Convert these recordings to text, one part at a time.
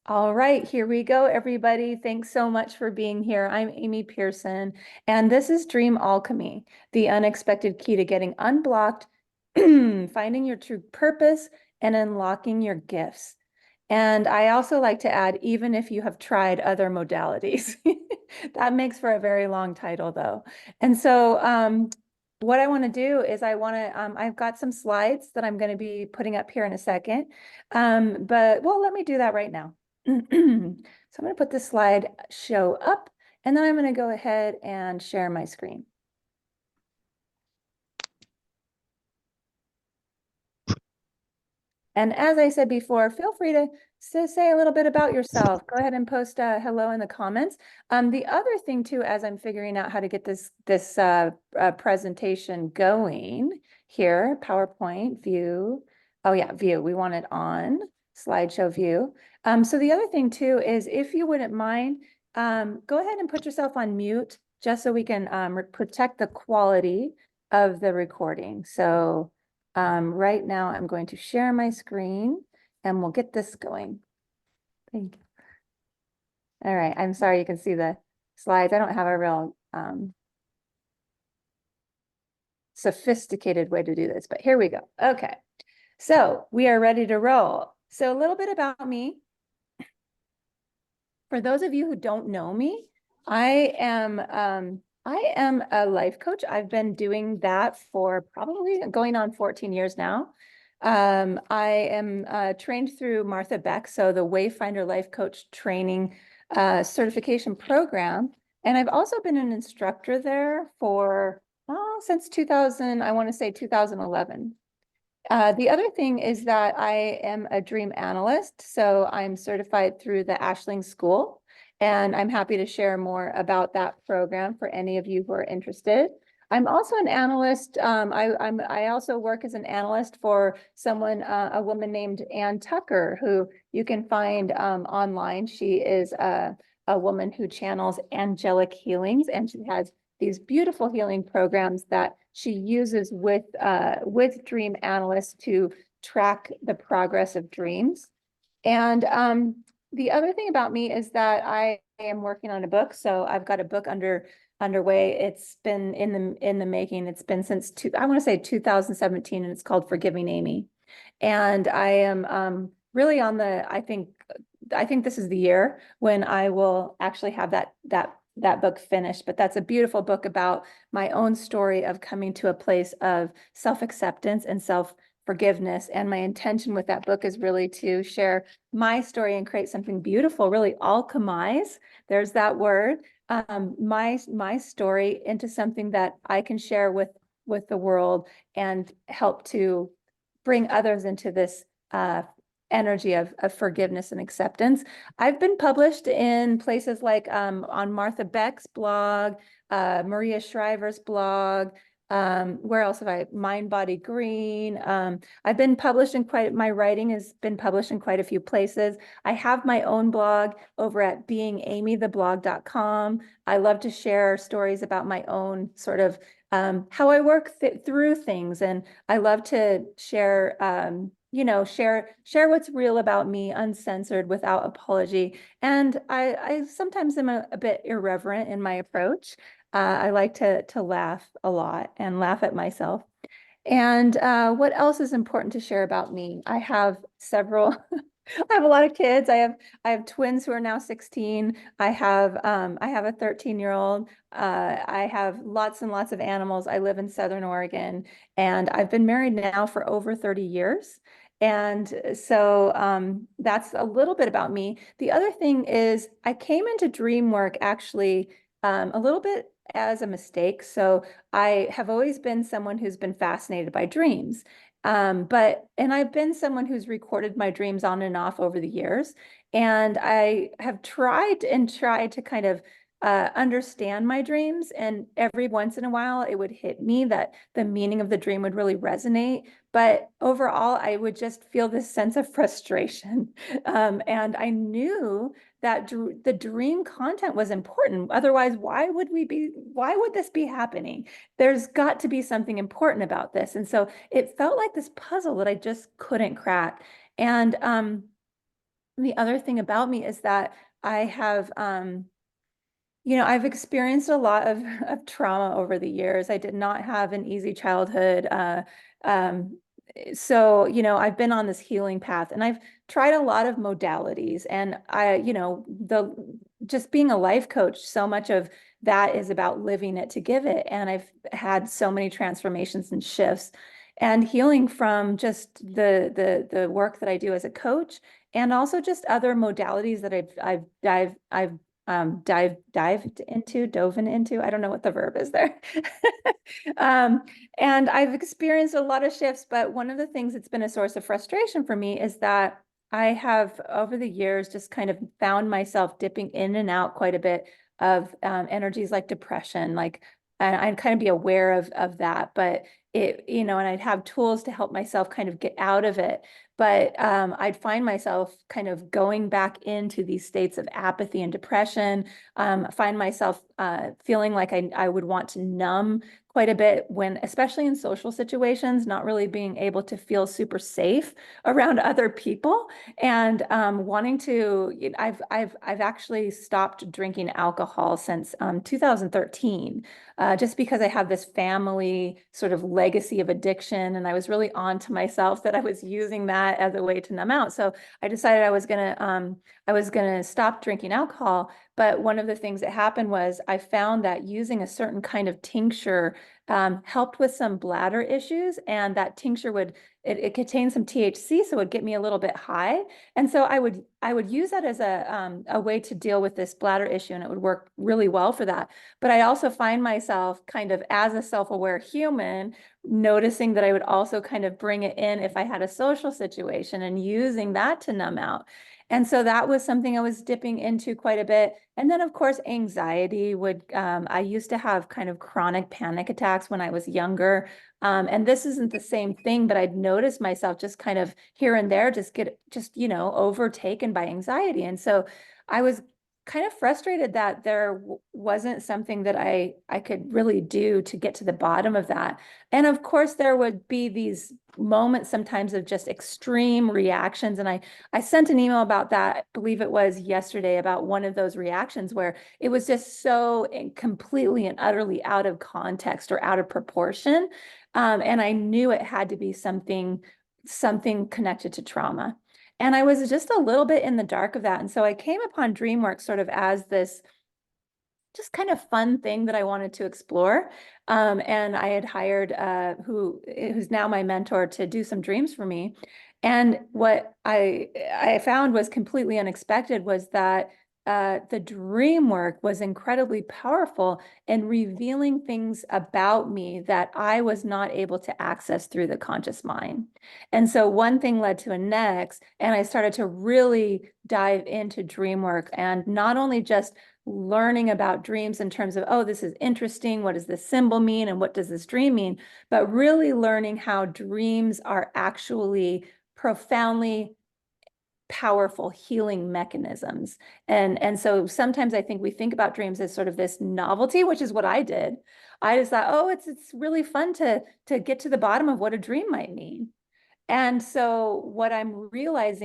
All right, here we go, everybody. Thanks so much for being here. I'm Amy Pearson, and this is Dream Alchemy, the unexpected key to getting unblocked, finding your true purpose, and unlocking your gifts. And I also like to add, even if you have tried other modalities. That makes for a very long title, though. And so what I want to do is I've got some slides that I'm going to be putting up here in a second. Well, let me do that right now. So I'm going to put this slide show up, and then I'm going to go ahead and share my screen. And as I said before, feel free to say a little bit about yourself. Go ahead and post hello in the comments. The other thing too, as I'm figuring out how to get this presentation going here, PowerPoint view. Oh yeah, view. We want it on slideshow view. So the other thing too is, if you wouldn't mind, go ahead and put yourself on mute just so we can protect the quality of the recording. So right now I'm going to share my screen and we'll get this going. Thank you. All right, I'm sorry you can see the slides. I don't have a real sophisticated way to do this, but here we go. Okay, so we are ready to roll. So a little bit about me. For those of you who don't know me, I am a life coach. I've been doing that for probably going on 14 years now. I am trained through Martha Beck, so the Wayfinder Life Coach Training certification program. And I've also been an instructor there for since 2000, I want to say 2011. The other thing is that I am a dream analyst, so I'm certified through the Ashling School, and I'm happy to share more about that program for any of you who are interested. I'm also an analyst. I also work as an analyst for a woman named Ann Tucker, who you can find online. She is a woman who channels angelic healings, and she has these beautiful healing programs that she uses with dream analysts to track the progress of dreams. And the other thing about me is that I am working on a book. So I've got a book underway. It's been in the making. It's been since I want to say 2017, and it's called Forgiving Amy. And I am really on I think this is the year when I will actually have that book finished. But that's a beautiful book about my own story of coming to a place of self-acceptance and self-forgiveness. And my intention with that book is really to share my story and create something beautiful, really alchemize, there's that word, my story into something that I can share with the world and help to bring others into this energy of forgiveness and acceptance. I've been published in places like on Martha Beck's blog, Maria Shriver's blog. Where else have I? Mind, Body, Green. I've been published in my writing has been published in quite a few places. I have my own blog over at beingamytheblog.com. I love to share stories about my own sort of how I work through things. And I love to share share what's real about me, uncensored, without apology. And I sometimes am a bit irreverent in my approach. I like to laugh a lot and laugh at myself. And what else is important to share about me? I have several. I have a lot of kids. I have twins who are now 16. I have a 13-year-old. I have lots and lots of animals. I live in Southern Oregon, and I've been married now for over 30 years. And so that's a little bit about me. The other thing is I came into dream work actually a little bit as a mistake. So I have always been someone who's been fascinated by dreams. And I've been someone who's recorded my dreams on and off over the years. And I have tried to kind of understand my dreams. And every once in a while, it would hit me that the meaning of the dream would really resonate. But overall, I would just feel this sense of frustration. And I knew that the dream content was important. Otherwise, why would this be happening? There's got to be something important about this. And so it felt like this puzzle that I just couldn't crack. And the other thing about me is that I have, I've experienced a lot of trauma over the years. I did not have an easy childhood. Um, so, I've been on this healing path and I've tried a lot of modalities and just being a life coach, so much of that is about living it to give it. And I've had so many transformations and shifts and healing from just the work that I do as a coach and also just other modalities that I've dove into. I don't know what the verb is there. Um, and I've experienced a lot of shifts, but one of the things that's been a source of frustration for me is that I have over the years just kind of found myself dipping in and out quite a bit of energies like depression, and I'd kind of be aware of that, but and I'd have tools to help myself kind of get out of it. But I'd find myself kind of going back into these states of apathy and depression, find myself feeling like I would want to numb quite a bit when, especially in social situations, not really being able to feel super safe around other people and wanting to, I've actually stopped drinking alcohol since 2013, just because I have this family sort of legacy of addiction. And I was really on to myself that I was using that as a way to numb out. So I decided I was gonna stop drinking alcohol. But one of the things that happened was I found that using a certain kind of tincture helped with some bladder issues, and that tincture it contained some THC, so it would get me a little bit high. And so I would use that as a way to deal with this bladder issue, and it would work really well for that. But I also find myself kind of as a self-aware human, noticing that I would also kind of bring it in if I had a social situation and using that to numb out. And so that was something I was dipping into quite a bit. And then, of course, anxiety I used to have kind of chronic panic attacks when I was younger. And this isn't the same thing, but I'd noticed myself just kind of here and there overtaken by anxiety. And so I was kind of frustrated that there wasn't something that I could really do to get to the bottom of that. And of course, there would be these moments sometimes of just extreme reactions. And I sent an email about that, I believe it was yesterday, about one of those reactions where it was just so completely and utterly out of context or out of proportion. And I knew it had to be something connected to trauma. And I was just a little bit in the dark of that. And so I came upon DreamWorks sort of as this just kind of fun thing that I wanted to explore. And I had hired who's now my mentor to do some dreams for me. And what I found was completely unexpected was that the dream work was incredibly powerful in revealing things about me that I was not able to access through the conscious mind. And so one thing led to a next, and I started to really dive into dream work and not only just learning about dreams in terms of, oh, this is interesting. What does this symbol mean? And what does this dream mean? But really learning how dreams are actually profoundly powerful healing mechanisms. And so sometimes I think we think about dreams as sort of this novelty, which is what I did. I just thought, oh, it's really fun to get to the bottom of what a dream might mean. And so what I realized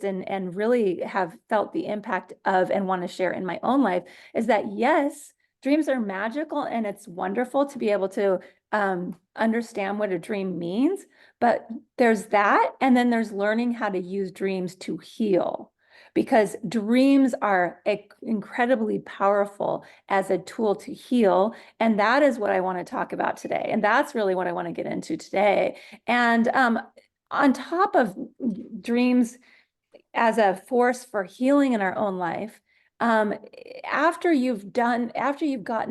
and really have felt the impact of and want to share in my own life is that yes, dreams are magical and it's wonderful to be able to understand what a dream means, but there's that, and then there's learning how to use dreams to heal. Because dreams are incredibly powerful as a tool to heal. And that is what I want to talk about today. And that's really what I want to get into today. And on top of dreams as a force for healing in our own life, after you've gotten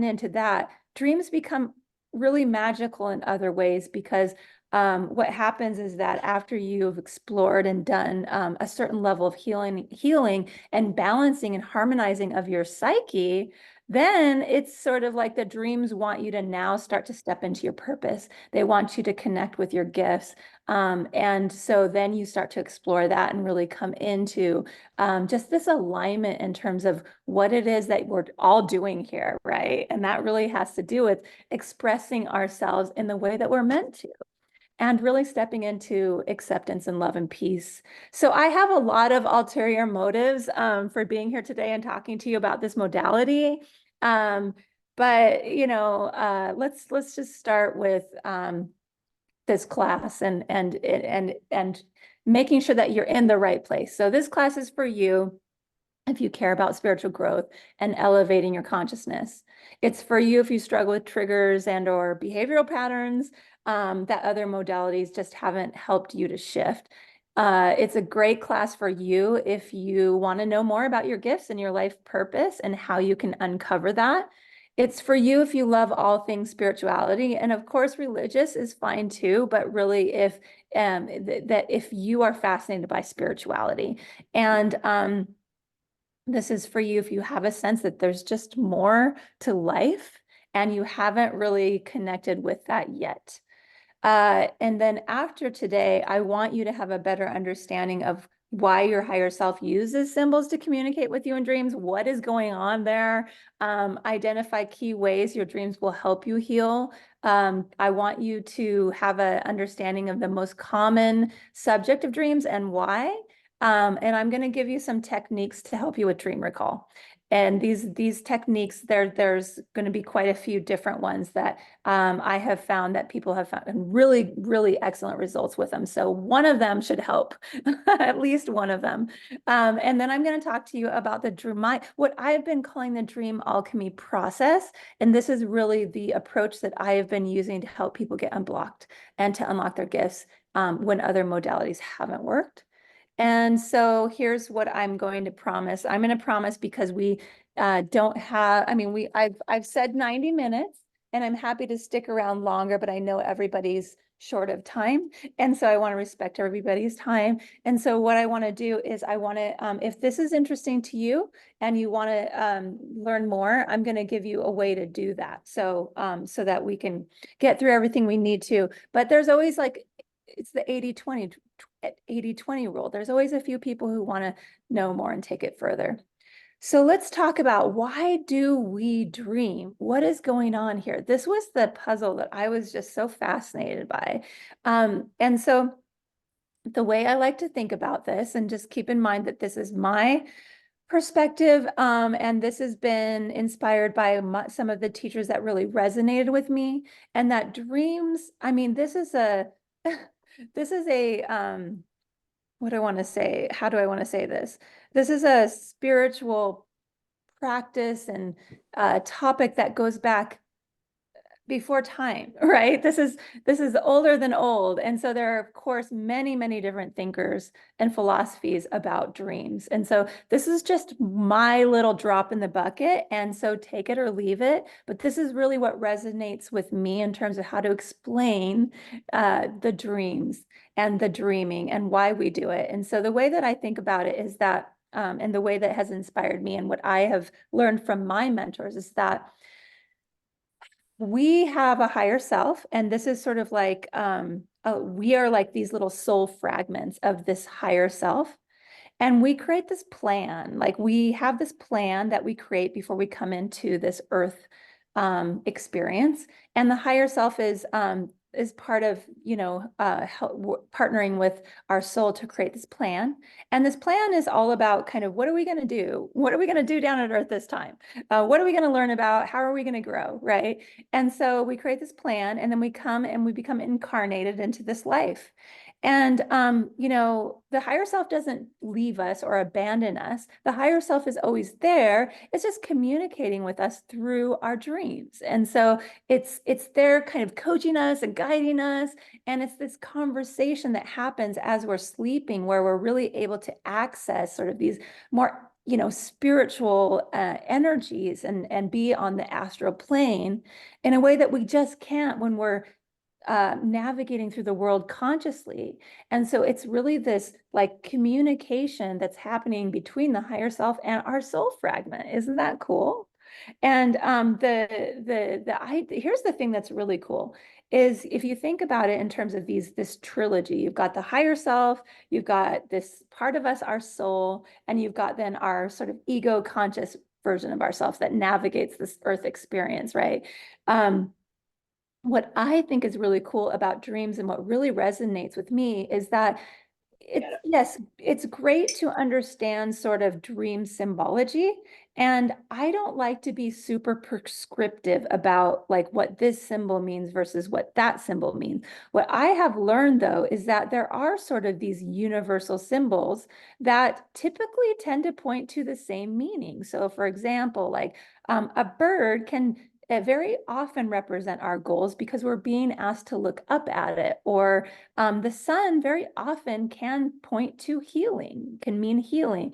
into that, dreams become really magical in other ways because what happens is that after you've explored and done a certain level of healing and balancing and harmonizing of your psyche, then it's sort of like the dreams want you to now start to step into your purpose. They want you to connect with your gifts. And so then you start to explore that and really come into just this alignment in terms of what it is that we're all doing here, right? And that really has to do with expressing ourselves in the way that we're meant to. and really stepping into acceptance and love and peace. So I have a lot of ulterior motives for being here today and talking to you about this modality. But let's just start with this class and making sure that you're in the right place. So this class is for you if you care about spiritual growth and elevating your consciousness. It's for you if you struggle with triggers and or behavioral patterns that other modalities just haven't helped you to shift. It's a great class for you if you want to know more about your gifts and your life purpose and how you can uncover that. It's for you if you love all things spirituality, and of course, religious is fine too. But really, if that if you are fascinated by spirituality, and this is for you if you have a sense that there's just more to life and you haven't really connected with that yet. And then after today, I want you to have a better understanding of why your higher self uses symbols to communicate with you in dreams, what is going on there, identify key ways your dreams will help you heal. I want you to have an understanding of the most common subject of dreams and why. And I'm going to give you some techniques to help you with dream recall. And these techniques, there's going to be quite a few different ones that I have found that people have found really, really excellent results with them. So one of them should help, at least one of them. And then I'm going to talk to you about the dream, what I've been calling the dream alchemy process. And this is really the approach that I have been using to help people get unblocked and to unlock their gifts when other modalities haven't worked. And so here's what I'm going to promise. I'm going to promise because we don't have, I mean, I've said 90 minutes and I'm happy to stick around longer, but I know everybody's short of time. And so I want to respect everybody's time. And so what I want to do is I want to, if this is interesting to you and you want to learn more, I'm going to give you a way to do that. So, so that we can get through everything we need to, but there's always like, it's the 80-20 rule. There's always a few people who want to know more and take it further. So let's talk about, why do we dream? What is going on here? This was the puzzle that I was just so fascinated by. And so the way I like to think about this, and just keep in mind that this is my perspective, and this has been inspired by some of the teachers that really resonated with me, and that dreams, I mean, this is a this is a what do I want to say? How do I want to say this? This is a spiritual practice and topic that goes back before time, right? This is older than old. And so there are, of course, many, many different thinkers and philosophies about dreams. And so this is just my little drop in the bucket. And so take it or leave it. But this is really what resonates with me in terms of how to explain the dreams and the dreaming and why we do it. And so the way that I think about it is that, and the way that has inspired me and what I have learned from my mentors is that we have a higher self, and this is sort of like we are like these little soul fragments of this higher self. And we create this plan, like we have this plan that we create before we come into this earth experience. And the higher self is part of, partnering with our soul to create this plan. And this plan is all about kind of, what are we going to do? What are we going to do down at earth this time? What are we going to learn about? How are we going to grow? Right. And so we create this plan, and then we come and we become incarnated into this life. And, the higher self doesn't leave us or abandon us. The higher self is always there. It's just communicating with us through our dreams. And so it's there kind of coaching us and guiding us. And it's this conversation that happens as we're sleeping, where we're really able to access sort of these more, spiritual energies and be on the astral plane in a way that we just can't when we're navigating through the world consciously. And so it's really this like communication that's happening between the higher self and our soul fragment. Isn't that cool? And here's the thing that's really cool is, if you think about it in terms of this trilogy, you've got the higher self, you've got this part of us, our soul, and you've got then our sort of ego conscious version of ourselves that navigates this earth experience, right? what I think is really cool about dreams and what really resonates with me is that yes, it's great to understand sort of dream symbology. And I don't like to be super prescriptive about like what this symbol means versus what that symbol means. What I have learned though is that there are sort of these universal symbols that typically tend to point to the same meaning. So for example, like a bird can very often represent our goals because we're being asked to look up at it, or the sun very often can point to healing, can mean healing.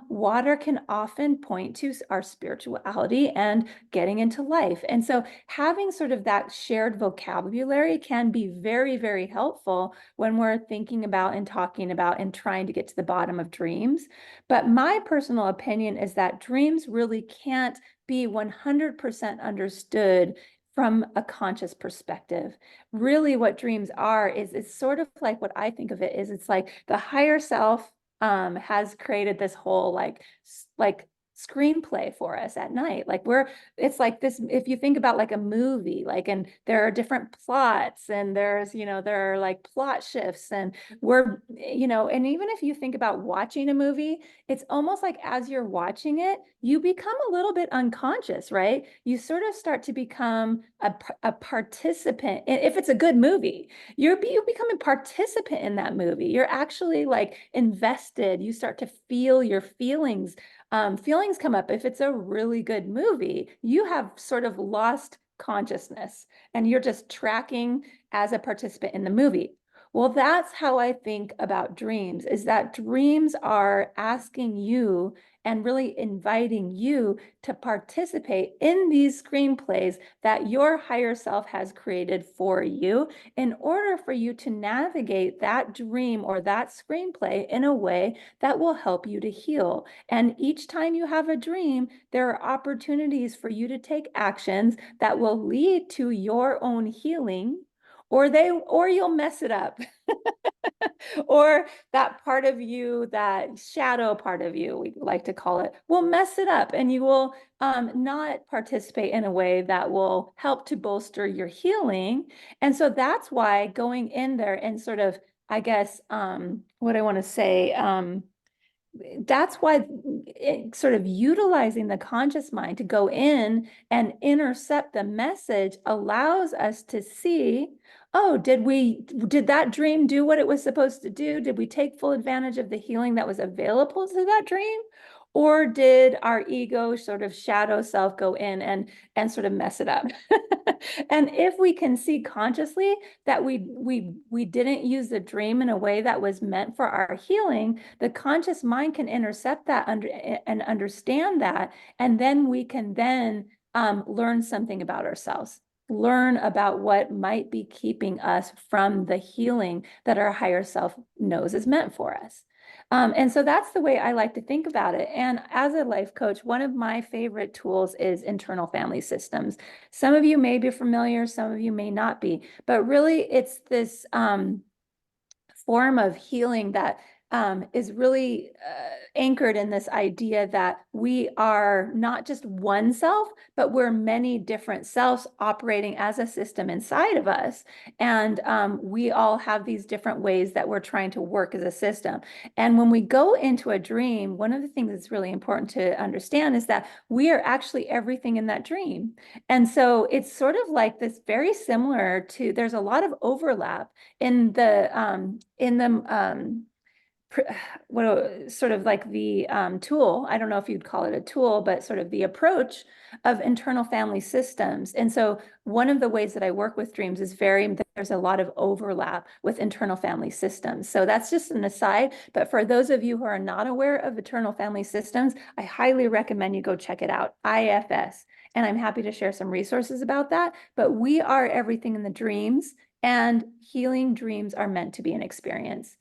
Water can often point to our spirituality and getting into life. And so having sort of that shared vocabulary can be very, very helpful when we're thinking about and talking about and trying to get to the bottom of dreams. But my personal opinion is that dreams really can't be 100% understood from a conscious perspective. Really what dreams are is it's sort of like what I think of it is it's like the higher self has created this whole like screenplay for us at night. Like it's like this, if you think about like a movie, like, and there are different plots and there's, there are like plot shifts and and even if you think about watching a movie, it's almost like as you're watching it, you become a little bit unconscious, right? You sort of start to become a participant. If it's a good movie, you become a participant in that movie. You're actually like invested. You start to feel your feelings. Feelings come up. If it's a really good movie, you have sort of lost consciousness and you're just tracking as a participant in the movie. Well, that's how I think about dreams, is that dreams are asking you and really inviting you to participate in these screenplays that your higher self has created for you in order for you to navigate that dream or that screenplay in a way that will help you to heal. And each time you have a dream, there are opportunities for you to take actions that will lead to your own healing, or you'll mess it up. Or that part of you, that shadow part of you, we like to call it, will mess it up and you will not participate in a way that will help to bolster your healing. And so that's why going in there and sort of, I guess, what I want to say, that's why sort of utilizing the conscious mind to go in and intercept the message allows us to see, oh, did that dream do what it was supposed to do? Did we take full advantage of the healing that was available to that dream? Or did our ego sort of shadow self go in and sort of mess it up? And if we can see consciously that we didn't use the dream in a way that was meant for our healing, the conscious mind can intercept that and understand that, and then we can then learn something about ourselves, learn about what might be keeping us from the healing that our higher self knows is meant for us. And so that's the way I like to think about it. And as a life coach, one of my favorite tools is internal family systems. Some of you may be familiar, some of you may not be, but really it's this form of healing that is really anchored in this idea that we are not just one self, but we're many different selves operating as a system inside of us. And we all have these different ways that we're trying to work as a system. And when we go into a dream, one of the things that's really important to understand is that we are actually everything in that dream. And so it's sort of like this, very similar to, there's a lot of overlap in the what sort of like the tool, I don't know if you'd call it a tool, but sort of the approach of internal family systems. And so one of the ways that I work with dreams is there's a lot of overlap with internal family systems. So that's just an aside, but for those of you who are not aware of internal family systems, I highly recommend you go check it out, IFS. And I'm happy to share some resources about that, but we are everything in the dreams, and healing dreams are meant to be an experience.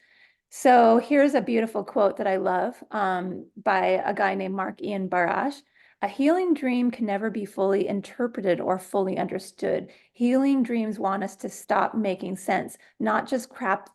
So here's a beautiful quote that I love by a guy named Mark Ian Barash. A healing dream can never be fully interpreted or fully understood. Healing dreams want us to stop making sense, not just crack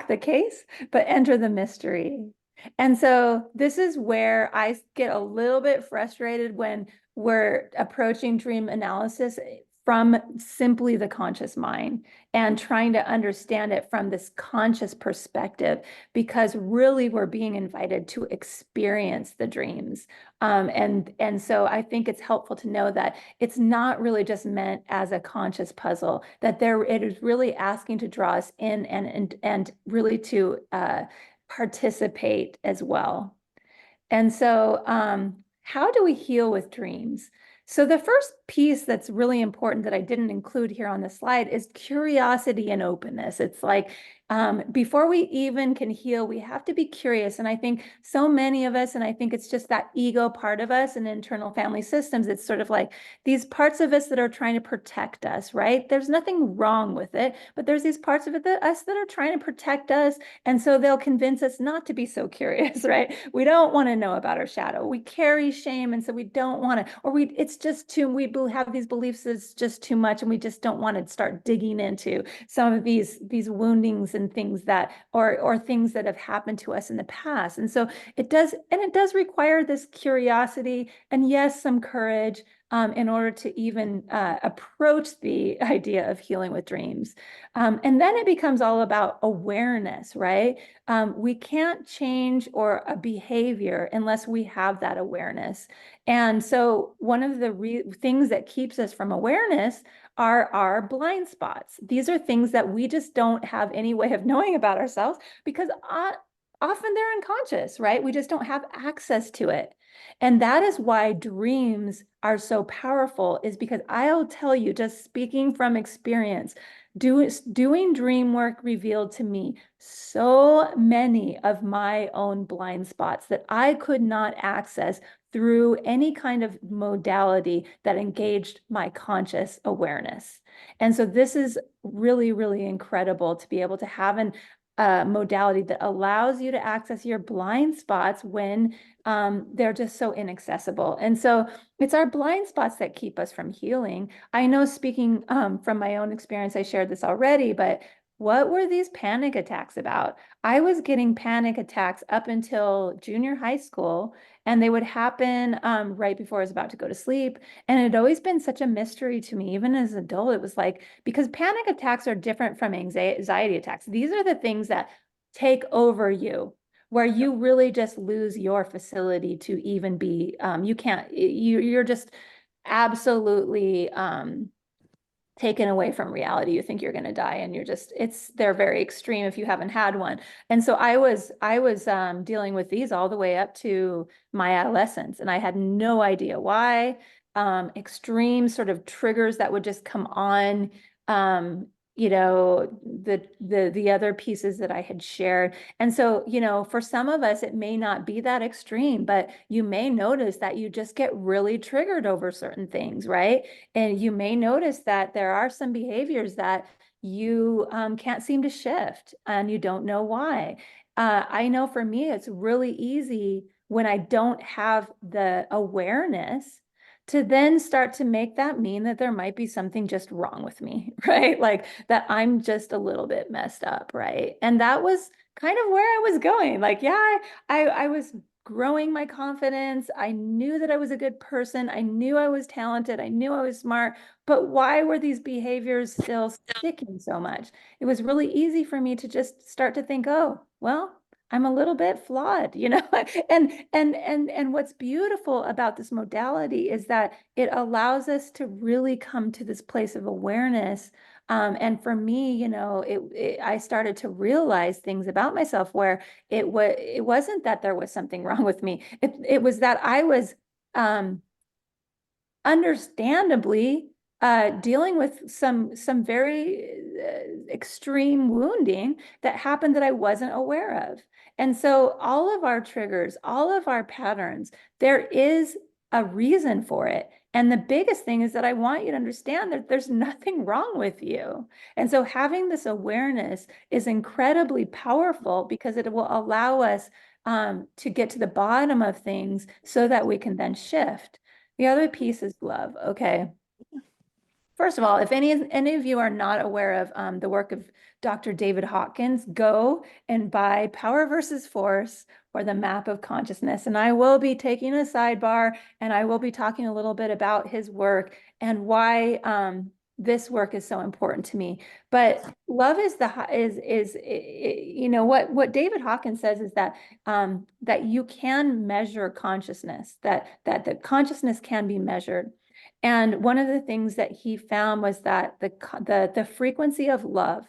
the case, but enter the mystery. And so this is where I get a little bit frustrated when we're approaching dream analysis from simply the conscious mind and trying to understand it from this conscious perspective, because really we're being invited to experience the dreams. And so I think it's helpful to know that it's not really just meant as a conscious puzzle, that it is really asking to draw us in and really to participate as well. And so, how do we heal with dreams? So the first piece that's really important that I didn't include here on the slide is curiosity and openness. It's like, before we even can heal, we have to be curious. And I think so many of us, and I think it's just that ego part of us and internal family systems, it's sort of like these parts of us that are trying to protect us, right? There's nothing wrong with it, but there's these parts of us that are trying to protect us. And so they'll convince us not to be so curious, right? We don't want to know about our shadow. We carry shame. And so we don't want to, or it's just too, we have these beliefs it's just too much. And we just don't want to start digging into some of these woundings and things that, or things that have happened to us in the past. And so it does require this curiosity and, yes, some courage, in order to even approach the idea of healing with dreams. And then it becomes all about awareness, right? We can't change a behavior unless we have that awareness. And so one of the things that keeps us from awareness are our blind spots. These are things that we just don't have any way of knowing about ourselves because often they're unconscious, right? We just don't have access to it. And that is why dreams are so powerful, is because I'll tell you, just speaking from experience, doing dream work revealed to me so many of my own blind spots that I could not access through any kind of modality that engaged my conscious awareness. And so this is really, really incredible to be able to have a modality that allows you to access your blind spots when they're just so inaccessible. And so it's our blind spots that keep us from healing. I know, speaking from my own experience, I shared this already, but what were these panic attacks about? I was getting panic attacks up until junior high school, and they would happen right before I was about to go to sleep. And it had always been such a mystery to me, even as an adult. It was like, because panic attacks are different from anxiety attacks. These are the things that take over you, where you really just lose your facility to even be, you're just absolutely taken away from reality. You think you're going to die, and they're very extreme if you haven't had one. And so I was dealing with these all the way up to my adolescence, and I had no idea why. Extreme sort of triggers that would just come on. The other pieces that I had shared. And so, for some of us, it may not be that extreme, but you may notice that you just get really triggered over certain things, right? And you may notice that there are some behaviors that you can't seem to shift, and you don't know why. I know for me, it's really easy when I don't have the awareness to then start to make that mean that there might be something just wrong with me, right? Like that I'm just a little bit messed up, right? And that was kind of where I was going. Like, yeah, I was growing my confidence. I knew that I was a good person. I knew I was talented. I knew I was smart. But why were these behaviors still sticking so much? It was really easy for me to just start to think, oh, well, I'm a little bit flawed, and what's beautiful about this modality is that it allows us to really come to this place of awareness. And for me, I started to realize things about myself where it wasn't that there was something wrong with me. It was that I was understandably dealing with some very extreme wounding that happened that I wasn't aware of. And so all of our triggers, all of our patterns, there is a reason for it. And the biggest thing is that I want you to understand that there's nothing wrong with you. And so having this awareness is incredibly powerful because it will allow us to get to the bottom of things so that we can then shift. The other piece is love. Okay. First of all, if any of you are not aware of the work of Dr. David Hawkins, go and buy Power versus Force or the Map of Consciousness. And I will be taking a sidebar and I will be talking a little bit about his work and why this work is so important to me. But love is you know what David Hawkins says is that that you can measure consciousness, that the consciousness can be measured. And one of the things that he found was that the frequency of love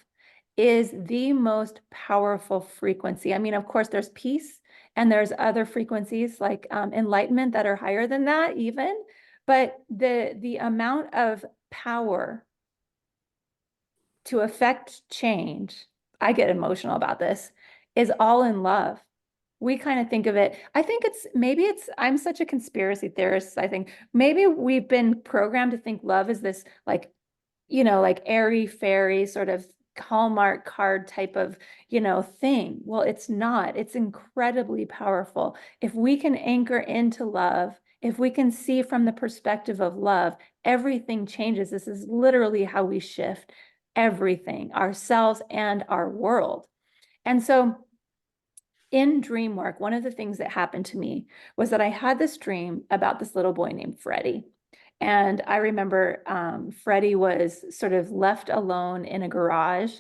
is the most powerful frequency. I mean, of course, there's peace and there's other frequencies like enlightenment that are higher than that even, but the amount of power to affect change, I get emotional about this, is all in love. We kind of think of it, I think I'm such a conspiracy theorist. I think maybe we've been programmed to think love is this like, you know, like airy fairy sort of Hallmark card type of, you know, thing. Well, it's not. It's incredibly powerful. If we can anchor into love, if we can see from the perspective of love, everything changes. This is literally how we shift everything, ourselves and our world. And so in dream work, one of the things that happened to me was that I had this dream about this little boy named Freddie. And I remember Freddie was sort of left alone in a garage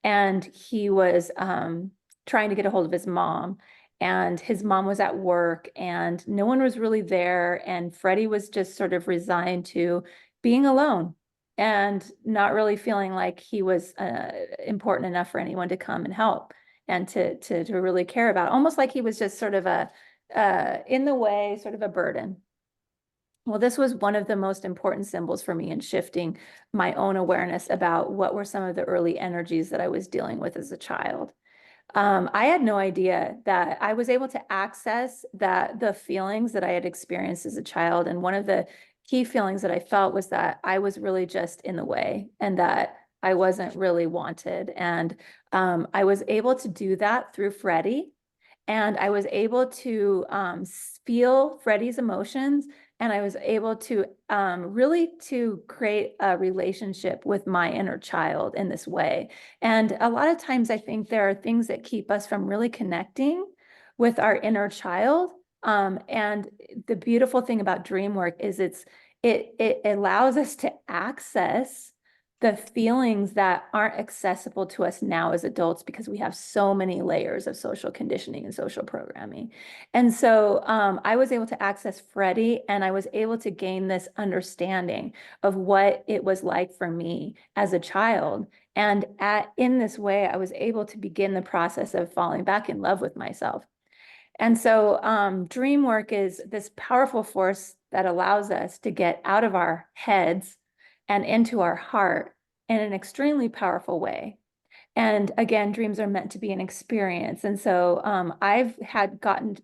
and he was trying to get a hold of his mom. And his mom was at work and no one was really there. And Freddie was just sort of resigned to being alone and not really feeling like he was important enough for anyone to come and help and to really care about, almost like he was just sort of a in the way, sort of a burden. Well, this was one of the most important symbols for me in shifting my own awareness about what were some of the early energies that I was dealing with as a child. I had no idea that I was able to access the feelings that I had experienced as a child. And one of the key feelings that I felt was that I was really just in the way and that I wasn't really wanted. And I was able to do that through Freddie. And I was able to feel Freddie's emotions, and I was able to really to create a relationship with my inner child in this way. And a lot of times I think there are things that keep us from really connecting with our inner child. And the beautiful thing about dream work is it allows us to access the feelings that aren't accessible to us now as adults because we have so many layers of social conditioning and social programming. And so I was able to access Freddie and I was able to gain this understanding of what it was like for me as a child. And in this way, I was able to begin the process of falling back in love with myself. And so dream work is this powerful force that allows us to get out of our heads and into our heart in an extremely powerful way. And again, dreams are meant to be an experience. And so I've had gotten,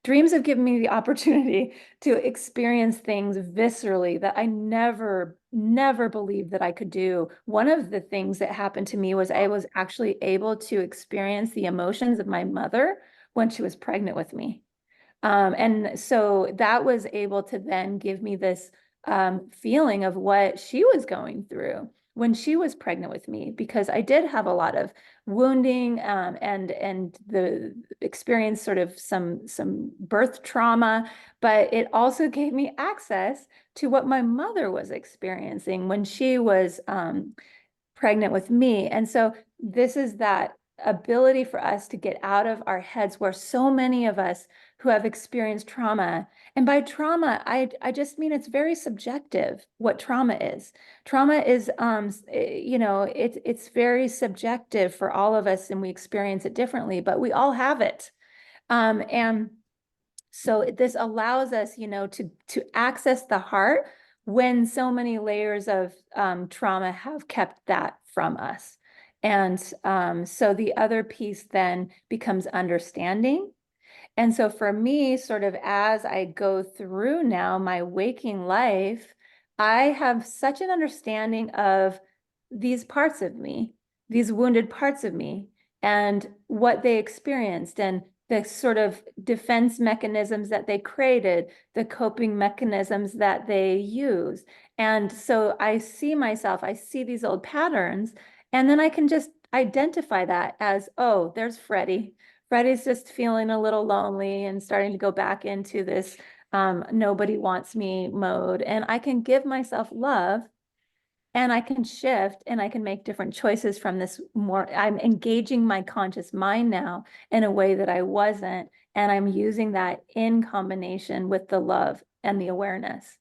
dreams have given me the opportunity to experience things viscerally that I never believed that I could do. One of the things that happened to me was I was actually able to experience the emotions of my mother when she was pregnant with me. And so that was able to then give me this feeling of what she was going through when she was pregnant with me, because I did have a lot of wounding and the experience sort of some birth trauma, but it also gave me access to what my mother was experiencing when she was pregnant with me. And so this is that ability for us to get out of our heads where so many of us who have experienced trauma, and by trauma, I just mean it's very subjective what trauma is. Trauma is, you know, it's very subjective for all of us and we experience it differently, but we all have it. And so this allows us, you know, to access the heart when so many layers of trauma have kept that from us. And so the other piece then becomes understanding. And so for me, sort of as I go through now my waking life, I have such an understanding of these parts of me, these wounded parts of me, and what they experienced and the sort of defense mechanisms that they created, the coping mechanisms that they use. And so I see myself, I see these old patterns, and then I can just identify that as, oh, there's Freddie. Freddie's just feeling a little lonely and starting to go back into this nobody wants me mode. And I can give myself love, and I can shift and I can make different choices from this more. I'm engaging my conscious mind now in a way that I wasn't. And I'm using that in combination with the love and the awareness.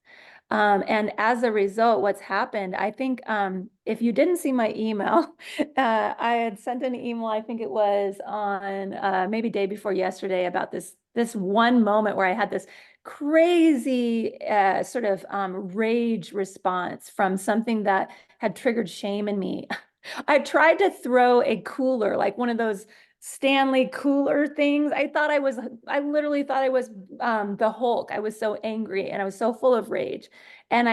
And as a result, what's happened, I think if you didn't see my email, I had sent an email, I think it was on maybe day before yesterday, about this one moment where I had this crazy sort of rage response from something that had triggered shame in me. I tried to throw a cooler, like one of those Stanley cooler things. I literally thought I was the Hulk. I was so angry and I was so full of rage. And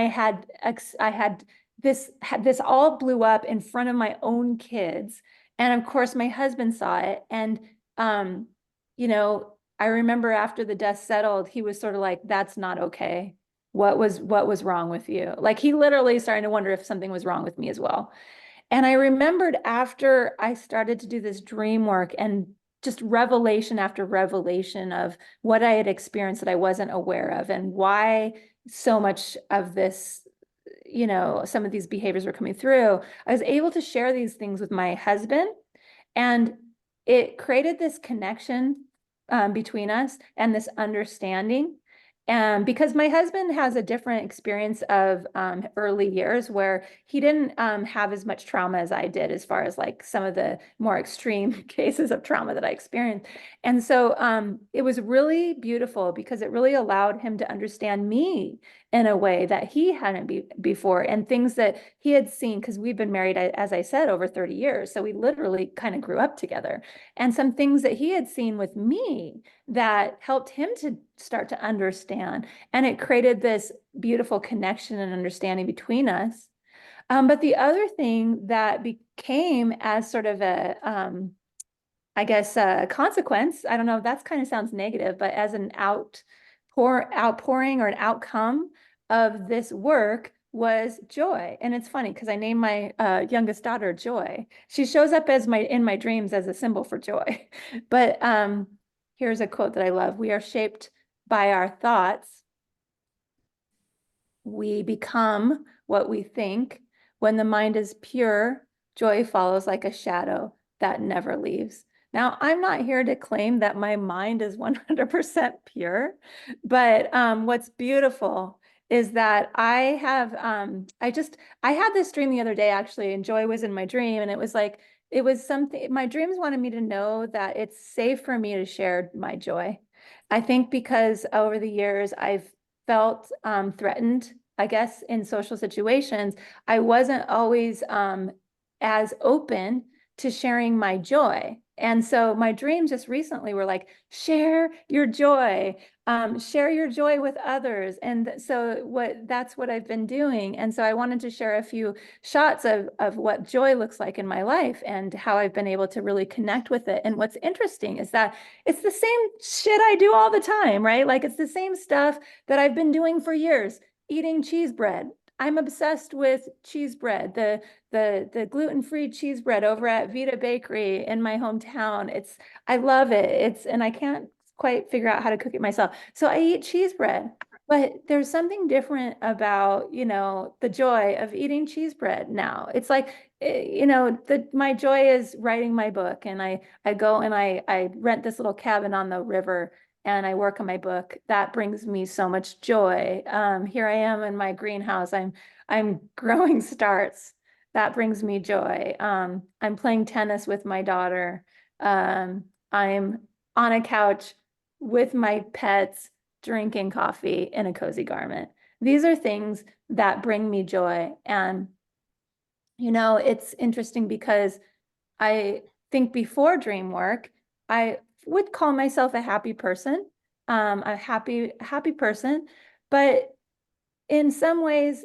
this all blew up in front of my own kids. And of course, my husband saw it. And, um, you know, I remember after the dust settled, he was sort of like, that's not okay. What was wrong with you? Like, he literally started to wonder if something was wrong with me as well. And I remembered after I started to do this dream work and just revelation after revelation of what I had experienced that I wasn't aware of, and why so much of this, some of these behaviors were coming through. I was able to share these things with my husband, and it created this connection between us and this understanding. And because my husband has a different experience of early years, where he didn't have as much trauma as I did, as far as like some of the more extreme cases of trauma that I experienced. And so it was really beautiful because it really allowed him to understand me in a way that he hadn't before, and things that he had seen, because we've been married, as I said, over 30 years. So we literally kind of grew up together, and some things that he had seen with me that helped him to start to understand. And it created this beautiful connection and understanding between us. But the other thing that became as sort of I guess, a consequence, I don't know if that kind of sounds negative, but as an outpouring or an outcome of this work, was joy. And it's funny because I named my youngest daughter Joy. She shows up as in my dreams as a symbol for joy. But here's a quote that I love: "We are shaped by our thoughts. We become what we think. When the mind is pure, joy follows like a shadow that never leaves." Now, I'm not here to claim that my mind is 100% pure, but what's beautiful is that I had this dream the other day, actually, and joy was in my dream. And it was like, it was something, my dreams wanted me to know that it's safe for me to share my joy. I think because over the years, I've felt threatened, I guess, in social situations. I wasn't always as open to sharing my joy. And so my dreams just recently were like, share your joy, share your joy with others. And so that's what I've been doing. And so I wanted to share a few shots of what joy looks like in my life and how I've been able to really connect with it. And what's interesting is that it's the same shit I do all the time, right? Like, it's the same stuff that I've been doing for years. Eating cheese bread. I'm obsessed with cheese bread, the gluten-free cheese bread over at Vita Bakery in my hometown. I love it. And I can't quite figure out how to cook it myself. So I eat cheese bread, but there's something different about, the joy of eating cheese bread now. It's like, my joy is writing my book, and I go and I rent this little cabin on the river, and I work on my book. That brings me so much joy. Here I am in my greenhouse. I'm growing starts. That brings me joy. I'm playing tennis with my daughter. I'm on a couch with my pets, drinking coffee in a cozy garment. These are things that bring me joy. And, it's interesting because I think before dream work, I would call myself a happy person, a happy person. But in some ways,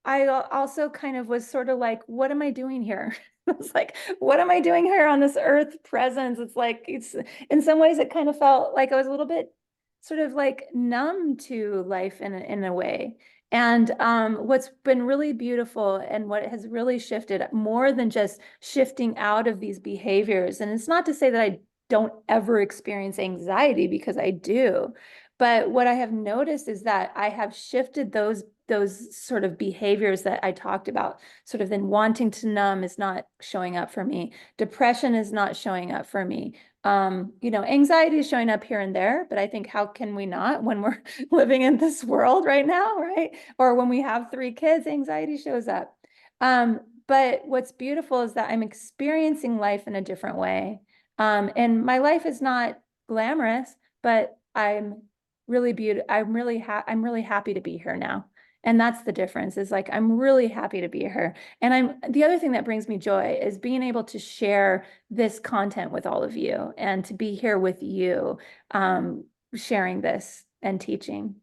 I also kind of was sort of like, what am I doing here? It's like, what am I doing here on this earth presence? It's like, it's in some ways it kind of felt like I was a little bit sort of like numb to life in a way. And what's been really beautiful and what has really shifted more than just shifting out of these behaviors. And it's not to say that I don't ever experience anxiety, because I do. But what I have noticed is that I have shifted those sort of behaviors that I talked about. Sort of then wanting to numb is not showing up for me. Depression is not showing up for me. Anxiety is showing up here and there, but I think how can we not when we're living in this world right now, right? Or when we have 3 kids, anxiety shows up. But what's beautiful is that I'm experiencing life in a different way. And my life is not glamorous, but I'm really beautiful. I'm really happy to be here now. And that's the difference, is like, I'm really happy to be here. And the other thing that brings me joy is being able to share this content with all of you and to be here with you, sharing this and teaching.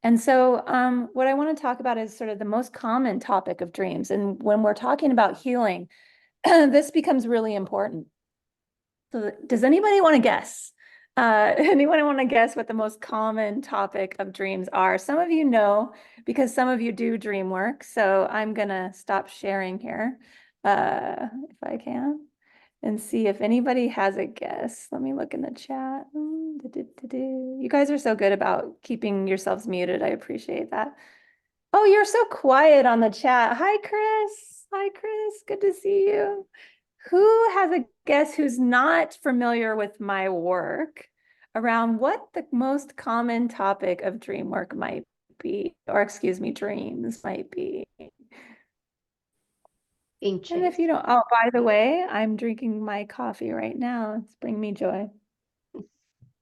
And so what I want to talk about is sort of the most common topic of dreams. And when we're talking about healing, this becomes really important. So does anybody want to guess? Anyone want to guess what the most common topic of dreams are? Some of you know, because some of you do dream work. So I'm going to stop sharing here, if I can, and see if anybody has a guess. Let me look in the chat. You guys are so good about keeping yourselves muted. I appreciate that. Oh, you're so quiet on the chat. Hi, Chris. Hi, Chris. Good to see you. Who has a guess who's not familiar with my work around what the most common topic of dream work might be, or excuse me, dreams might be? Being And if chased. you don't, oh, by the way, I'm drinking my coffee right now. It's bringing me joy.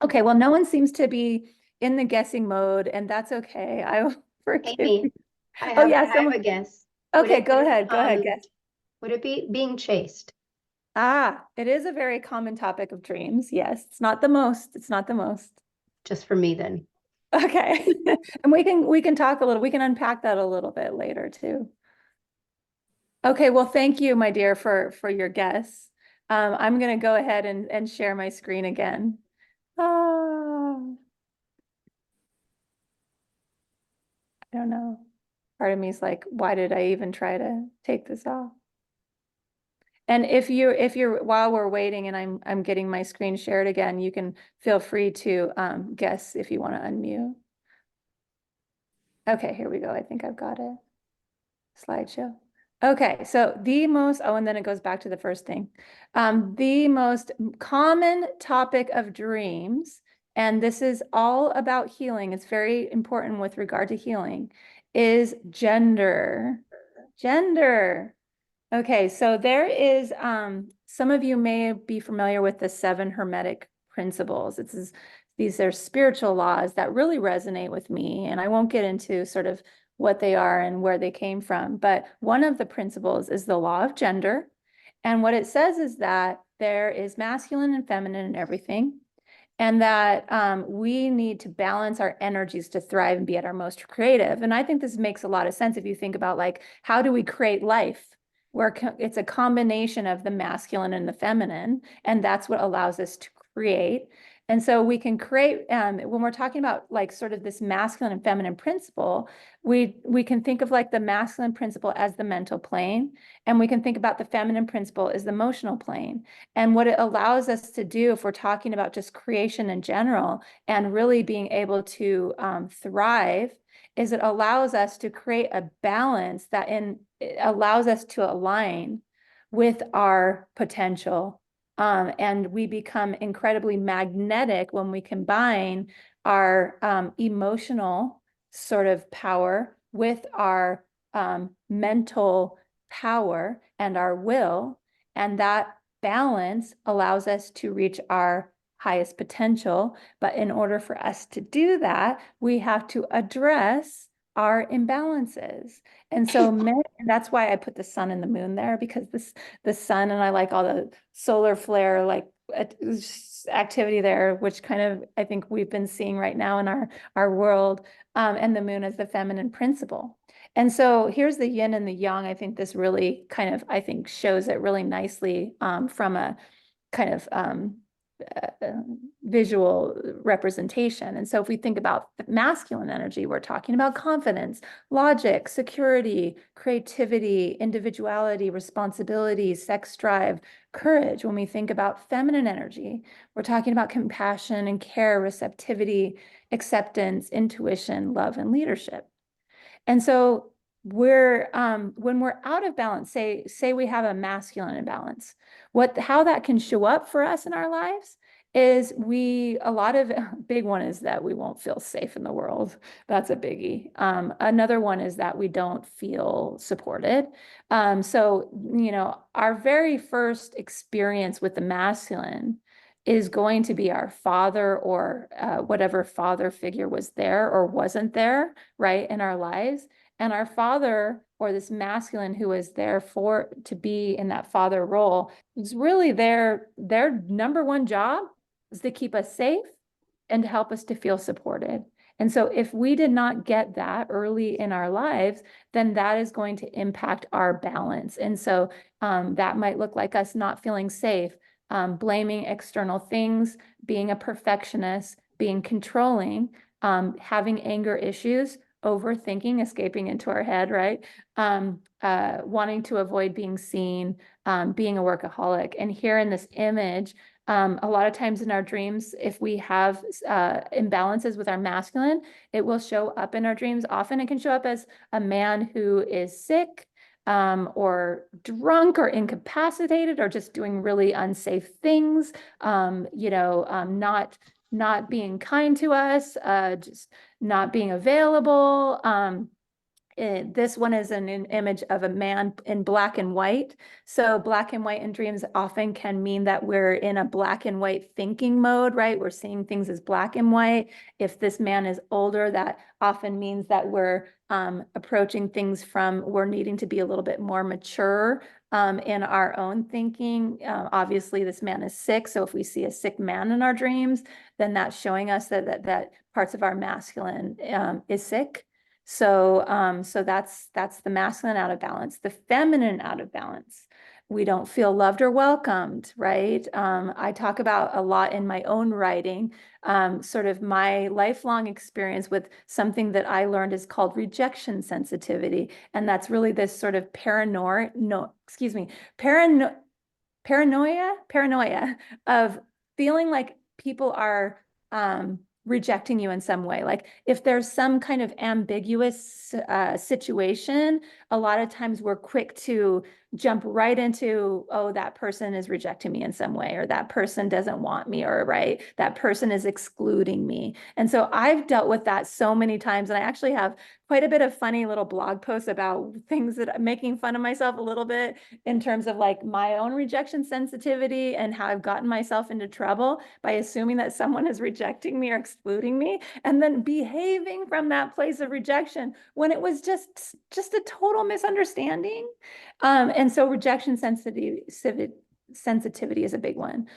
Okay, well, no one seems to be in the guessing mode, and that's okay. I will forgive you. Amy, I Oh, have yeah, I have someone. a guess. Would Okay, it go ahead. Go ahead, guess. would it be being chased? Ah, it is a very common topic of dreams. Yes, it's not the most. It's not the most. Just for me then. Okay. And we can talk a little, we can unpack that a little bit later too. Okay, well, thank you, my dear, for your guess. I'm gonna go ahead and share my screen again. Oh, I don't know. Part of me is like, why did I even try to take this off? And if you're while we're waiting and I'm getting my screen shared again, you can feel free to guess if you want to unmute. Okay, here we go. I think I've got it. Slideshow. Okay, so and then it goes back to the first thing. The most common topic of dreams, and this is all about healing, it's very important with regard to healing, is gender. Gender. Okay, so there is, some of you may be familiar with the 7 Hermetic principles. These are spiritual laws that really resonate with me, and I won't get into sort of what they are and where they came from, but one of the principles is the law of gender. And what it says is that there is masculine and feminine in everything, and that we need to balance our energies to thrive and be at our most creative. And I think this makes a lot of sense if you think about, like, how do we create life? Where it's a combination of the masculine and the feminine, and that's what allows us to create. And so we can create, when we're talking about like sort of this masculine and feminine principle, we can think of like the masculine principle as the mental plane, and we can think about the feminine principle as the emotional plane. And what it allows us to do, if we're talking about just creation in general and really being able to thrive, is it allows us to create a balance it allows us to align with our potential. And we become incredibly magnetic when we combine our emotional sort of power with our mental power and our will. And that balance allows us to reach our highest potential. But in order for us to do that, we have to address our imbalances. And so and that's why I put the sun and the moon there, because the sun, and I like all the solar flare like activity there, which kind of I think we've been seeing right now in our world, and the moon as the feminine principle. And so here's the yin and the yang. I think this really kind of, I think, shows it really nicely from a kind of visual representation. And so if we think about masculine energy, we're talking about confidence, logic, security, creativity, individuality, responsibility, sex drive, courage. When we think about feminine energy, we're talking about compassion and care, receptivity, acceptance, intuition, love, and leadership. And so we're when we're out of balance, say we have a masculine imbalance, how that can show up for us in our lives is a lot of big one is that we won't feel safe in the world. That's a biggie. Another one is that we don't feel supported. So, our very first experience with the masculine is going to be our father or whatever father figure was there or wasn't there, right, in our lives. And our father or this masculine who is there to be in that father role is really their number one job is to keep us safe and to help us to feel supported. And so if we did not get that early in our lives, then that is going to impact our balance. And so that might look like us not feeling safe, blaming external things, being a perfectionist, being controlling, having anger issues, overthinking, escaping into our head, right? Wanting to avoid being seen, being a workaholic. And here in this image, a lot of times in our dreams, if we have imbalances with our masculine, it will show up in our dreams. Often it can show up as a man who is sick, or drunk or incapacitated or just doing really unsafe things, not being kind to us, just not being available. This one is an image of a man in black and white. So black and white in dreams often can mean that we're in a black and white thinking mode, right? We're seeing things as black and white. If this man is older, that often means that we're approaching things we're needing to be a little bit more mature in our own thinking. Obviously, this man is sick. So if we see a sick man in our dreams, then that's showing us that parts of our masculine is sick. So that's the masculine out of balance. The feminine out of balance, we don't feel loved or welcomed, right? I talk about a lot in my own writing, sort of my lifelong experience with something that I learned is called rejection sensitivity. And that's really this sort of paranoia of feeling like people are rejecting you in some way. Like if there's some kind of ambiguous situation, a lot of times we're quick to jump right into, oh, that person is rejecting me in some way, or that person doesn't want me, or right, that person is excluding me. And so I've dealt with that so many times. And I actually have quite a bit of funny little blog posts about things that I'm making fun of myself a little bit in terms of like my own rejection sensitivity and how I've gotten myself into trouble by assuming that someone is rejecting me or excluding me, and then behaving from that place of rejection when it was just a total misunderstanding. And so rejection sensitivity is a big one.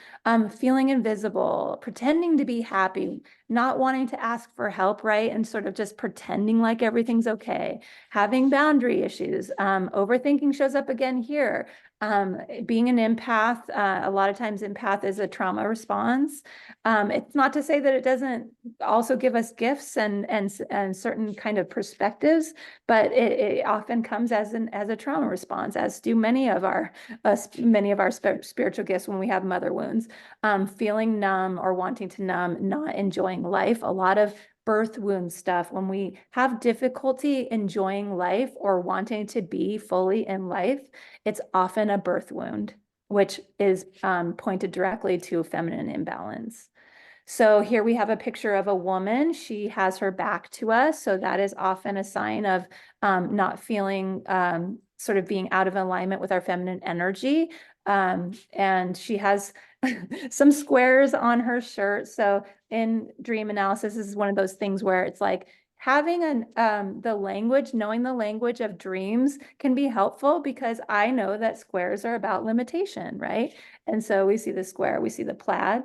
Feeling invisible, pretending to be happy, not wanting to ask for help, right? And sort of just pretending like everything's okay. Having boundary issues. Overthinking shows up again here. Being an empath, a lot of times empath is a trauma response. It's not to say that it doesn't also give us gifts and certain kind of perspectives, but it often comes as a trauma response, as do many of our spiritual gifts when we have mother wounds. Feeling numb or wanting to numb, not enjoying life. A lot of birth wound stuff, when we have difficulty enjoying life or wanting to be fully in life, it's often a birth wound, which is pointed directly to feminine imbalance. So here we have a picture of a woman. She has her back to us. So that is often a sign of not feeling sort of being out of alignment with our feminine energy. And she has some squares on her shirt. So in dream analysis, this is one of those things where it's like, having the language, knowing the language of dreams can be helpful, because I know that squares are about limitation, right? And so we see the square, we see the plaid.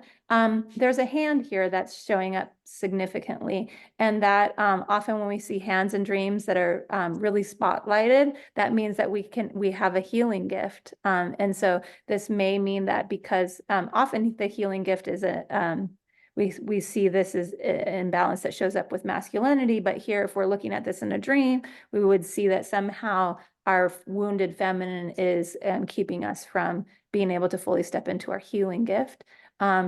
There's a hand here that's showing up significantly. And that often when we see hands in dreams that are really spotlighted, that means that we have a healing gift. And so this may mean that, because often the healing gift is we see this as an imbalance that shows up with masculinity, but here, if we're looking at this in a dream, we would see that somehow our wounded feminine is keeping us from being able to fully step into our healing gift.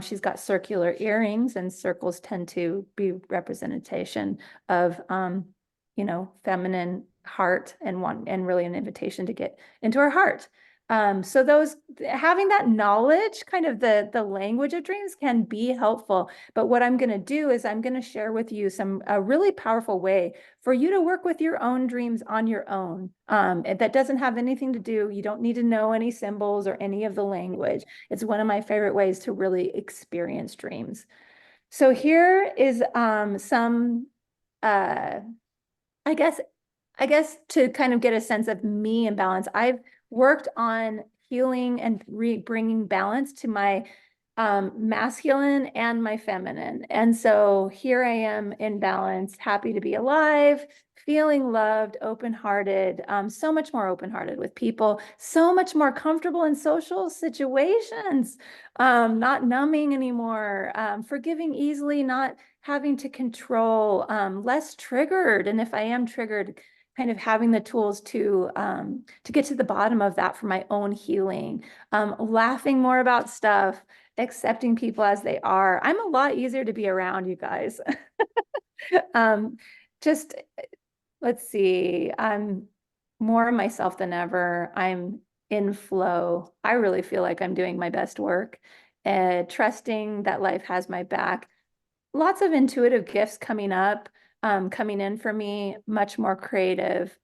She's got circular earrings, and circles tend to be representation of, feminine heart, and really an invitation to get into our heart. So having that knowledge, kind of the language of dreams, can be helpful. But what I'm going to do is I'm going to share with you a really powerful way for you to work with your own dreams on your own. That doesn't have anything to do, you don't need to know any symbols or any of the language. It's one of my favorite ways to really experience dreams. So here is some, I guess to kind of get a sense of me and balance. I've worked on healing and bringing balance to my masculine and my feminine. And so here I am in balance, happy to be alive, feeling loved, open-hearted, so much more open-hearted with people, so much more comfortable in social situations, not numbing anymore, forgiving easily, not having to control, less triggered. And if I am triggered, kind of having the tools to get to the bottom of that for my own healing, laughing more about stuff, accepting people as they are. I'm a lot easier to be around, you guys. Just, let's see, I'm more myself than ever. I'm in flow. I really feel like I'm doing my best work, trusting that life has my back. Lots of intuitive gifts coming up, coming in for me, much more creative.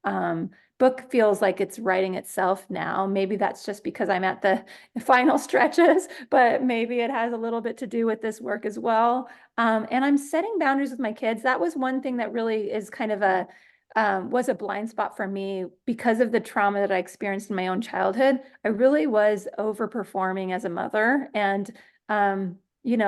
Book feels like it's writing itself now. Maybe that's just because I'm at the final stretches, but maybe it has a little bit to do with this work as well. And I'm setting boundaries with my kids. That was one thing that really is kind of was a blind spot for me because of the trauma that I experienced in my own childhood. I really was overperforming as a mother, and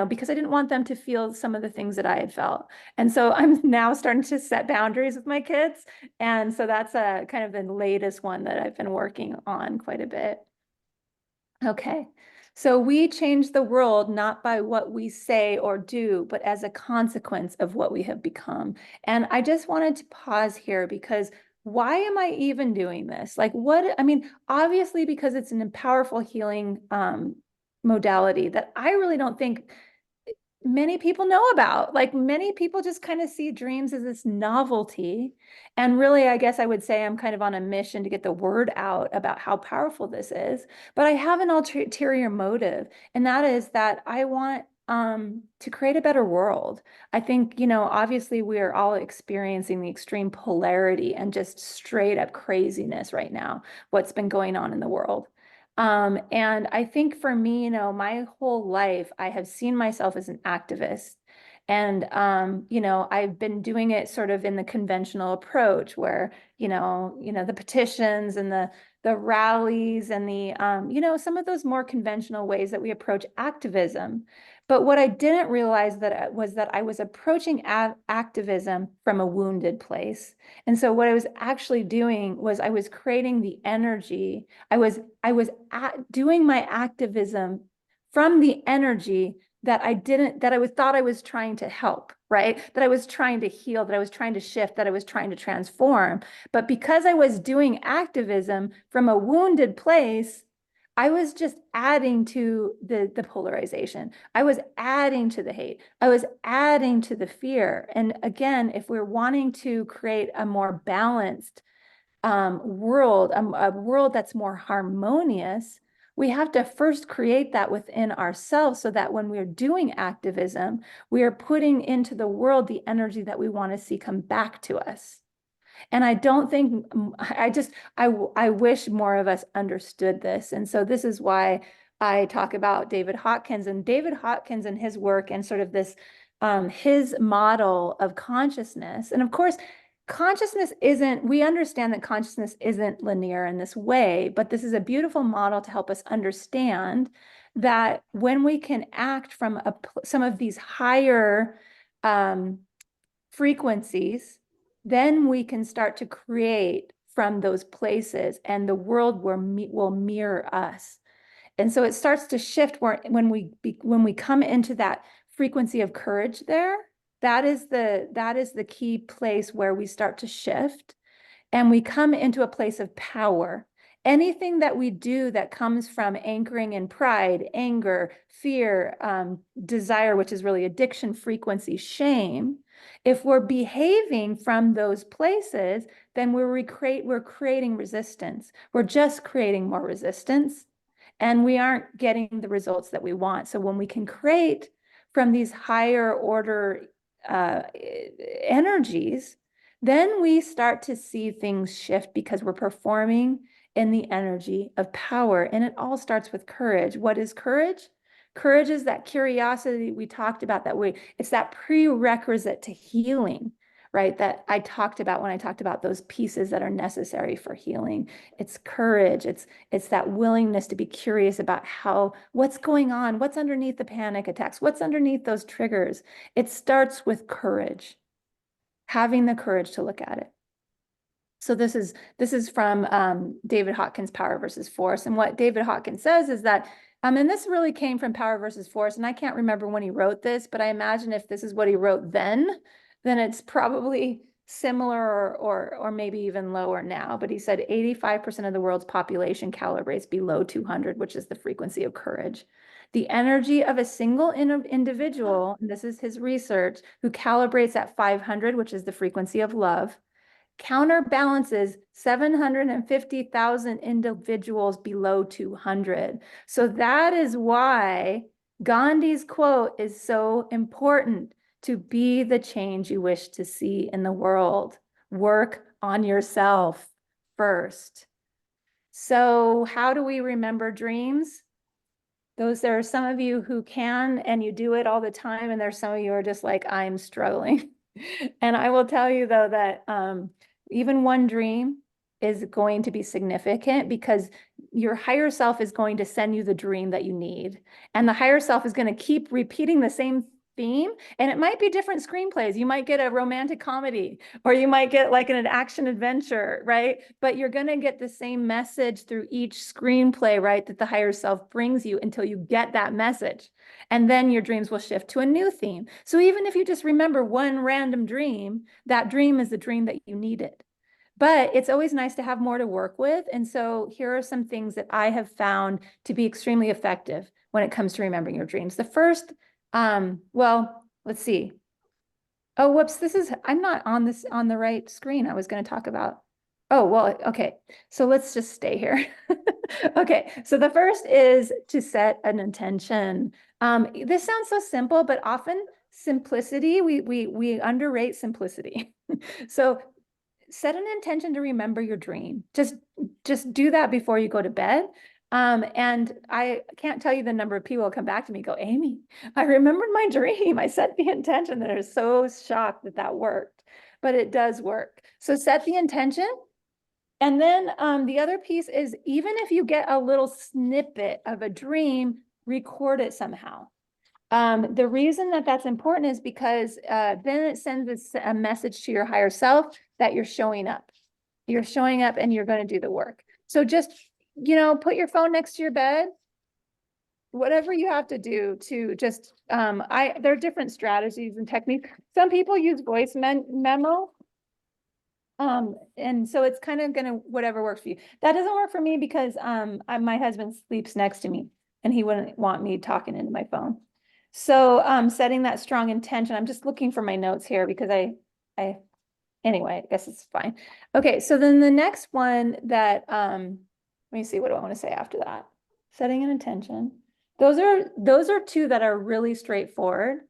because I didn't want them to feel some of the things that I had felt. And so I'm now starting to set boundaries with my kids. And so that's a kind of the latest one that I've been working on quite a bit. Okay. So we change the world not by what we say or do, but as a consequence of what we have become. And I just wanted to pause here, because why am I even doing this? Like, obviously because it's an powerful healing modality that I really don't think many people know about. Like, many people just kind of see dreams as this novelty. And really, I guess I would say I'm kind of on a mission to get the word out about how powerful this is. But I have an ulterior motive, and that is that I want to create a better world. I think, obviously we are all experiencing the extreme polarity and just straight up craziness right now, what's been going on in the world. And I think for me, my whole life, I have seen myself as an activist. And, I've been doing it sort of in the conventional approach where, the petitions and the rallies and some of those more conventional ways that we approach activism. But what I didn't realize was that I was approaching activism from a wounded place. And so what I was actually doing was I was creating the energy. I was doing my activism from the energy that thought I was trying to help, right? That I was trying to heal, that I was trying to shift, that I was trying to transform. But because I was doing activism from a wounded place, I was just adding to the polarization. I was adding to the hate. I was adding to the fear. And again, if we're wanting to create a more balanced world, a world that's more harmonious, we have to first create that within ourselves, so that when we're doing activism, we are putting into the world the energy that we want to see come back to us. And I don't think, I wish more of us understood this. And so this is why I talk about David Hawkins and his work, and sort of this his model of consciousness. And of course, consciousness isn't, we understand that consciousness isn't linear in this way, but this is a beautiful model to help us understand that when we can act from some of these higher frequencies, then we can start to create from those places, and the world will mirror us. And so it starts to shift when we come into that frequency of courage there, that is the key place where we start to shift and we come into a place of power. Anything that we do that comes from anchoring in pride, anger, fear, desire, which is really addiction, frequency, shame, if we're behaving from those places, then we're creating resistance. We're just creating more resistance, and we aren't getting the results that we want. So when we can create from these higher order energies, then we start to see things shift because we're performing in the energy of power. And it all starts with courage. What is courage? Courage is that curiosity we talked about, it's that prerequisite to healing, right? That I talked about when I talked about those pieces that are necessary for healing. It's courage. It's that willingness to be curious about what's going on, what's underneath the panic attacks, what's underneath those triggers. It starts with courage, having the courage to look at it. So this is from David Hawkins' Power versus Force. And what David Hawkins says is that, and this really came from Power versus Force, and I can't remember when he wrote this, but I imagine if this is what he wrote then it's probably similar or maybe even lower now. But he said 85% of the world's population calibrates below 200, which is the frequency of courage. The energy of a single individual, and this is his research, who calibrates at 500, which is the frequency of love, counterbalances 750,000 individuals below 200. So that is why Gandhi's quote is so important: to be the change you wish to see in the world. Work on yourself first. So how do we remember dreams? There are some of you who can, and you do it all the time, and there's some of you who are just like, I'm struggling. And I will tell you though that even one dream is going to be significant, because your higher self is going to send you the dream that you need. And the higher self is going to keep repeating the same theme, and it might be different screenplays. You might get a romantic comedy, or you might get like an action adventure, right? But you're going to get the same message through each screenplay, right? That the higher self brings you until you get that message. And then your dreams will shift to a new theme. So even if you just remember one random dream, that dream is the dream that you needed. But it's always nice to have more to work with. And so here are some things that I have found to be extremely effective when it comes to remembering your dreams. The first, well, let's see. Oh, whoops, I'm not on the right screen. I was going to talk about, oh, well, okay. So let's just stay here. Okay, so the first is to set an intention. This sounds so simple, but often simplicity, we underrate simplicity. So set an intention to remember your dream. Just do that before you go to bed. And I can't tell you the number of people who come back to me, go, Amy, I remembered my dream. I set the intention. That are so shocked that worked, but it does work. So set the intention. And then the other piece is, even if you get a little snippet of a dream, record it somehow. The reason that that's important is because then it sends a message to your higher self that you're showing up. You're showing up and you're going to do the work. So just, put your phone next to your bed, whatever you have to do to just, there are different strategies and techniques. Some people use voice memo. And so it's kind of gonna, whatever works for you. That doesn't work for me because my husband sleeps next to me and he wouldn't want me talking into my phone. So setting that strong intention, I'm just looking for my notes here because anyway, I guess it's fine. Okay, so then the next one that, let me see, what do I want to say after that? Setting an intention. Those are two that are really straightforward.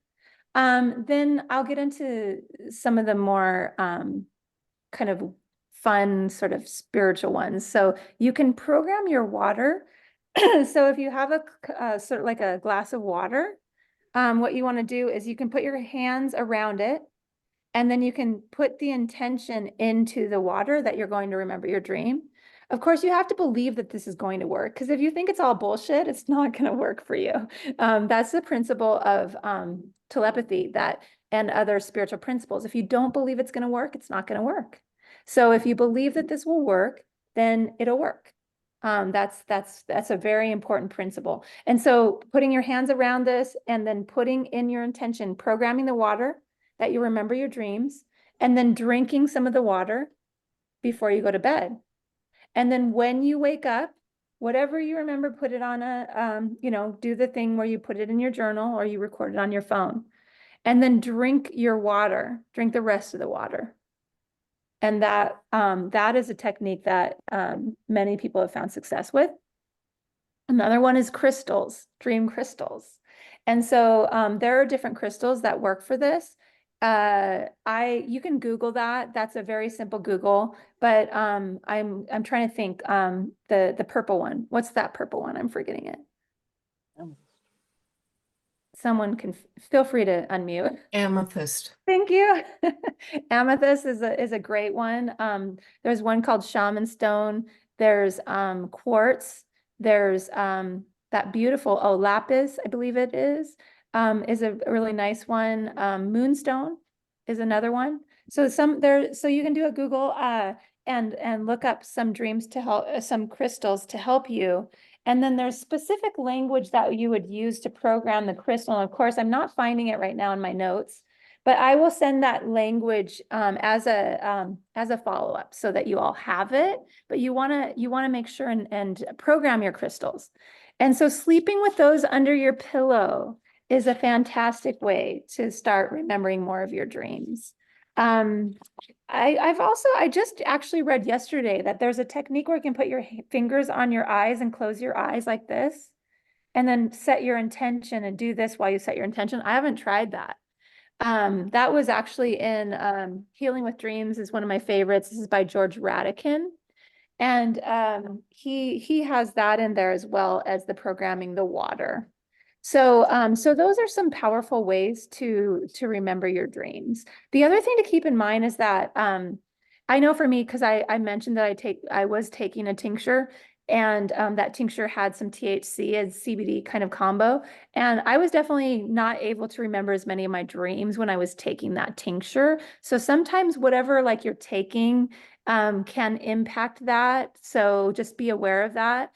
Then I'll get into some of the more kind of fun sort of spiritual ones. So you can program your water. So if you have a sort of like a glass of water, what you want to do is you can put your hands around it, and then you can put the intention into the water that you're going to remember your dream. Of course, you have to believe that this is going to work, because if you think it's all bullshit, it's not going to work for you. That's the principle of telepathy and other spiritual principles. If you don't believe it's going to work, it's not going to work. So if you believe that this will work, then it'll work. That's a very important principle. And so putting your hands around this and then putting in your intention, programming the water that you remember your dreams, and then drinking some of the water before you go to bed. And then when you wake up, whatever you remember, put it on do the thing where you put it in your journal or you record it on your phone. And then drink your water, drink the rest of the water. And that is a technique that many people have found success with. Another one is crystals, dream crystals. And so there are different crystals that work for this. You can Google that. That's a very simple Google, but I'm trying to think the purple one. What's that purple one? I'm forgetting it. Someone can feel free to unmute. Amethyst. Thank you. Amethyst is a great one. There's one called shaman stone. There's quartz. There's that beautiful lapis, I believe it is a really nice one. Moonstone is another one. So you can do a Google and look up some dreams to help, some crystals to help you. And then there's specific language that you would use to program the crystal. And of course, I'm not finding it right now in my notes, but I will send that language as a follow-up so that you all have it. But you wanna make sure and program your crystals. And so sleeping with those under your pillow is a fantastic way to start remembering more of your dreams. I just actually read yesterday that there's a technique where you can put your fingers on your eyes and close your eyes like this, and then set your intention and do this while you set your intention. I haven't tried that. That was actually in Healing with Dreams is one of my favorites. This is by George Radican. And he has that in there as well as the programming the water. So those are some powerful ways to remember your dreams. The other thing to keep in mind is that I know for me, because I mentioned that I was taking a tincture, and that tincture had some THC and CBD kind of combo. And I was definitely not able to remember as many of my dreams when I was taking that tincture. So sometimes whatever like you're taking can impact that. So just be aware of that.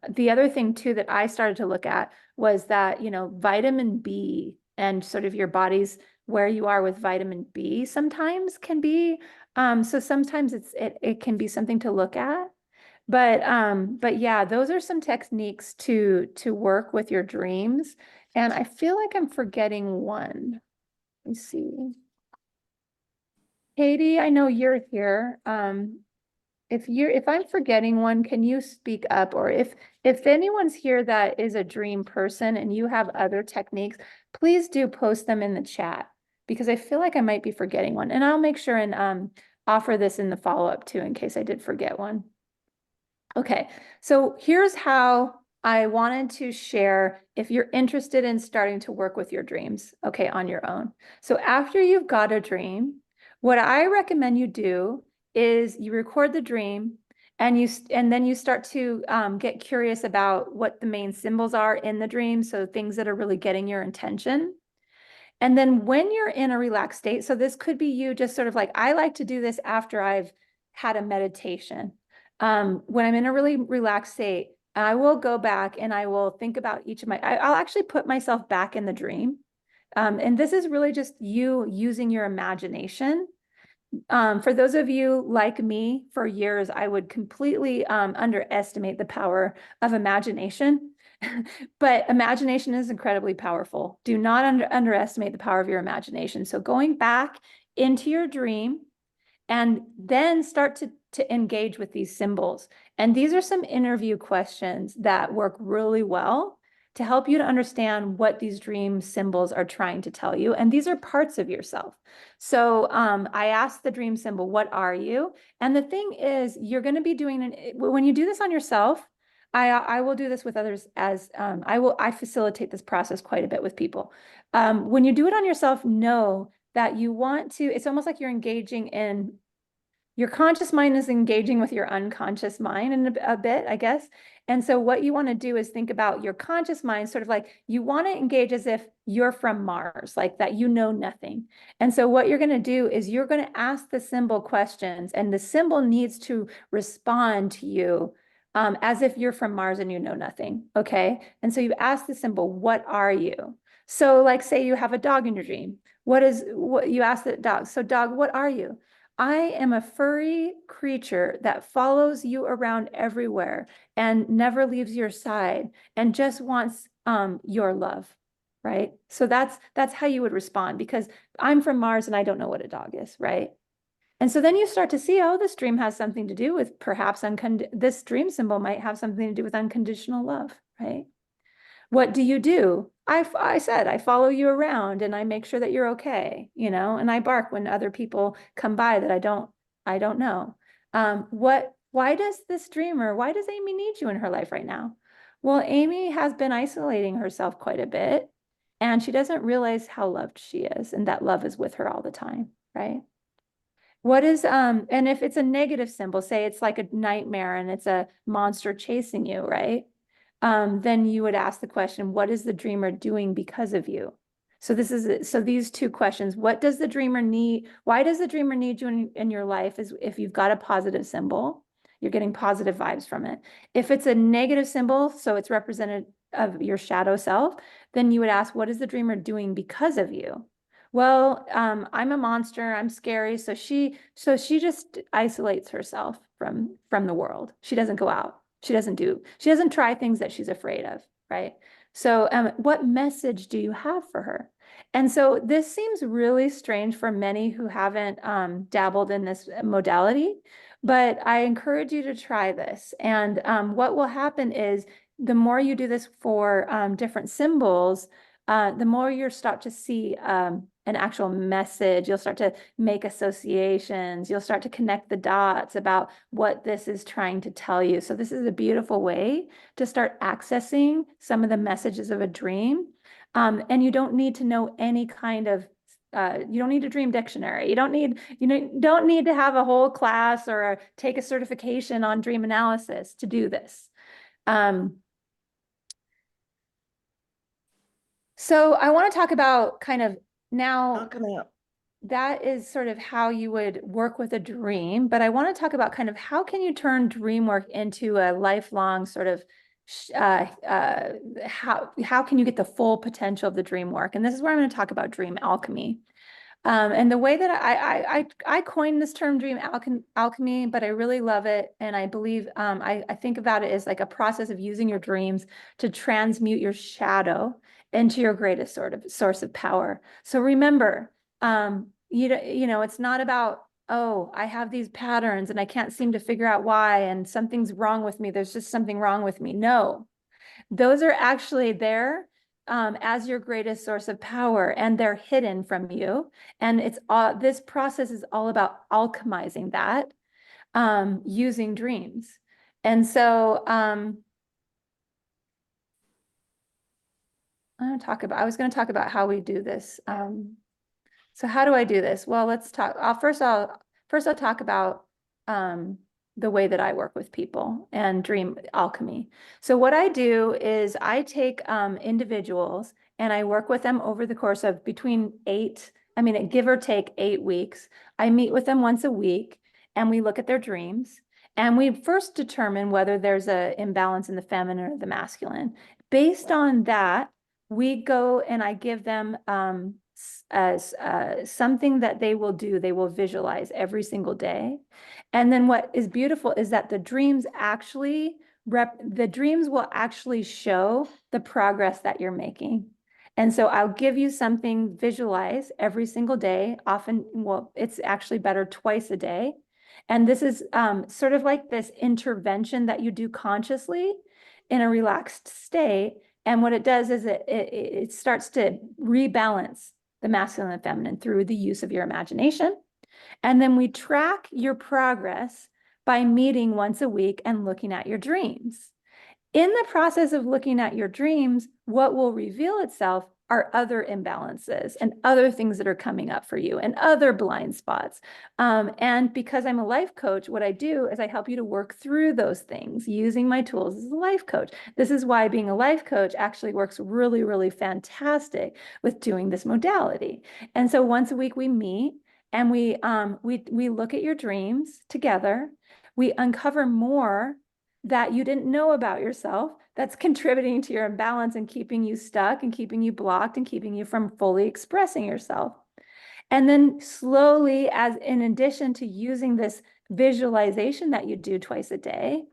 The other thing too that I started to look at was that, vitamin B and sort of your body's where you are with vitamin B sometimes can be, so sometimes it can be something to look at. But yeah, those are some techniques to work with your dreams. And I feel like I'm forgetting one. Let me see. Katie, I know you're here. If I'm forgetting one, can you speak up? Or if anyone's here that is a dream person and you have other techniques, please do post them in the chat, because I feel like I might be forgetting one. And I'll make sure and offer this in the follow-up too, in case I did forget one. Okay, so here's how I wanted to share if you're interested in starting to work with your dreams, okay, on your own. So after you've got a dream, what I recommend you do is you record the dream, and then you start to get curious about what the main symbols are in the dream, so things that are really getting your attention. And then when you're in a relaxed state, so this could be you just sort of like, I like to do this after I've had a meditation. When I'm in a really relaxed state, I will go back and I will think about each of I'll actually put myself back in the dream. And this is really just you using your imagination. For those of you like me, for years, I would completely underestimate the power of imagination. But imagination is incredibly powerful. Do not underestimate the power of your imagination. So going back into your dream and then start to engage with these symbols. And these are some interview questions that work really well to help you to understand what these dream symbols are trying to tell you. And these are parts of yourself. So I asked the dream symbol, what are you? And the thing is, you're going to be doing, when you do this on yourself, I will do this with others as I facilitate this process quite a bit with people. When you do it on yourself, know that you want to, it's almost like you're engaging in, your conscious mind is engaging with your unconscious mind in a bit, I guess. And so what you want to do is think about your conscious mind, sort of like you want to engage as if you're from Mars, like that you know nothing. And so what you're going to do is you're going to ask the symbol questions, and the symbol needs to respond to you as if you're from Mars and you know nothing. Okay. And so you ask the symbol, what are you? So like, say you have a dog in your dream. What you ask the dog. So dog, what are you? I am a furry creature that follows you around everywhere and never leaves your side and just wants your love, right? So that's how you would respond, because I'm from Mars and I don't know what a dog is, right? And so then you start to see, oh, this dream has something to do with perhaps this dream symbol might have something to do with unconditional love, right? What do you do? I said, I follow you around and I make sure that you're okay, and I bark when other people come by that I don't know. Why does why does Amy need you in her life right now? Well, Amy has been isolating herself quite a bit, and she doesn't realize how loved she is and that love is with her all the time, right? And if it's a negative symbol, say it's like a nightmare and it's a monster chasing you, right? Then you would ask the question, what is the dreamer doing because of you? So these two questions, what does the dreamer need? Why does the dreamer need you in your life? Is if you've got a positive symbol, you're getting positive vibes from it. If it's a negative symbol, so it's representative of your shadow self, then you would ask, what is the dreamer doing because of you? Well, I'm a monster, I'm scary. So she just isolates herself from the world. She doesn't go out. She doesn't try things that she's afraid of, right? So what message do you have for her? And so this seems really strange for many who haven't dabbled in this modality, but I encourage you to try this. And what will happen is the more you do this for different symbols, the more you start to see an actual message. You'll start to make associations. You'll start to connect the dots about what this is trying to tell you. So this is a beautiful way to start accessing some of the messages of a dream. And you don't need to know any kind of you don't need a dream dictionary. You don't need to have a whole class or take a certification on dream analysis to do this. So I want to talk about kind of now, that is sort of how you would work with a dream, but I want to talk about kind of how can you turn dream work into a lifelong sort of how can you get the full potential of the dream work? And this is where I'm going to talk about dream alchemy. And the way that I coined this term dream alchemy, but I really love it. And I believe I think about it as like a process of using your dreams to transmute your shadow into your greatest sort of source of power. So remember, it's not about, oh, I have these patterns and I can't seem to figure out why, and something's wrong with me. There's just something wrong with me. No, those are actually there as your greatest source of power, and they're hidden from you. And this process is all about alchemizing that using dreams. And so I was going to talk about how we do this. So how do I do this? Well, let's talk. First I'll talk about the way that I work with people and dream alchemy. So what I do is I take individuals and I work with them over the course of give or take 8 weeks. I meet with them once a week and we look at their dreams. And we first determine whether there's an imbalance in the feminine or the masculine. Based on that, we go and I give them as something that they will do. They will visualize every single day. And then what is beautiful is that the dreams will actually show the progress that you're making. And so I'll give you something visualize every single day. Often, well, it's actually better twice a day. And this is sort of like this intervention that you do consciously in a relaxed state. And what it does is it starts to rebalance the masculine and feminine through the use of your imagination. And then we track your progress by meeting once a week and looking at your dreams. In the process of looking at your dreams, what will reveal itself are other imbalances and other things that are coming up for you and other blind spots. And because I'm a life coach, what I do is I help you to work through those things using my tools as a life coach. This is why being a life coach actually works really, really fantastic with doing this modality. And so once a week we meet and we look at your dreams together. We uncover more that you didn't know about yourself that's contributing to your imbalance and keeping you stuck and keeping you blocked and keeping you from fully expressing yourself. And then slowly, as in addition to using this visualization that you do twice a day,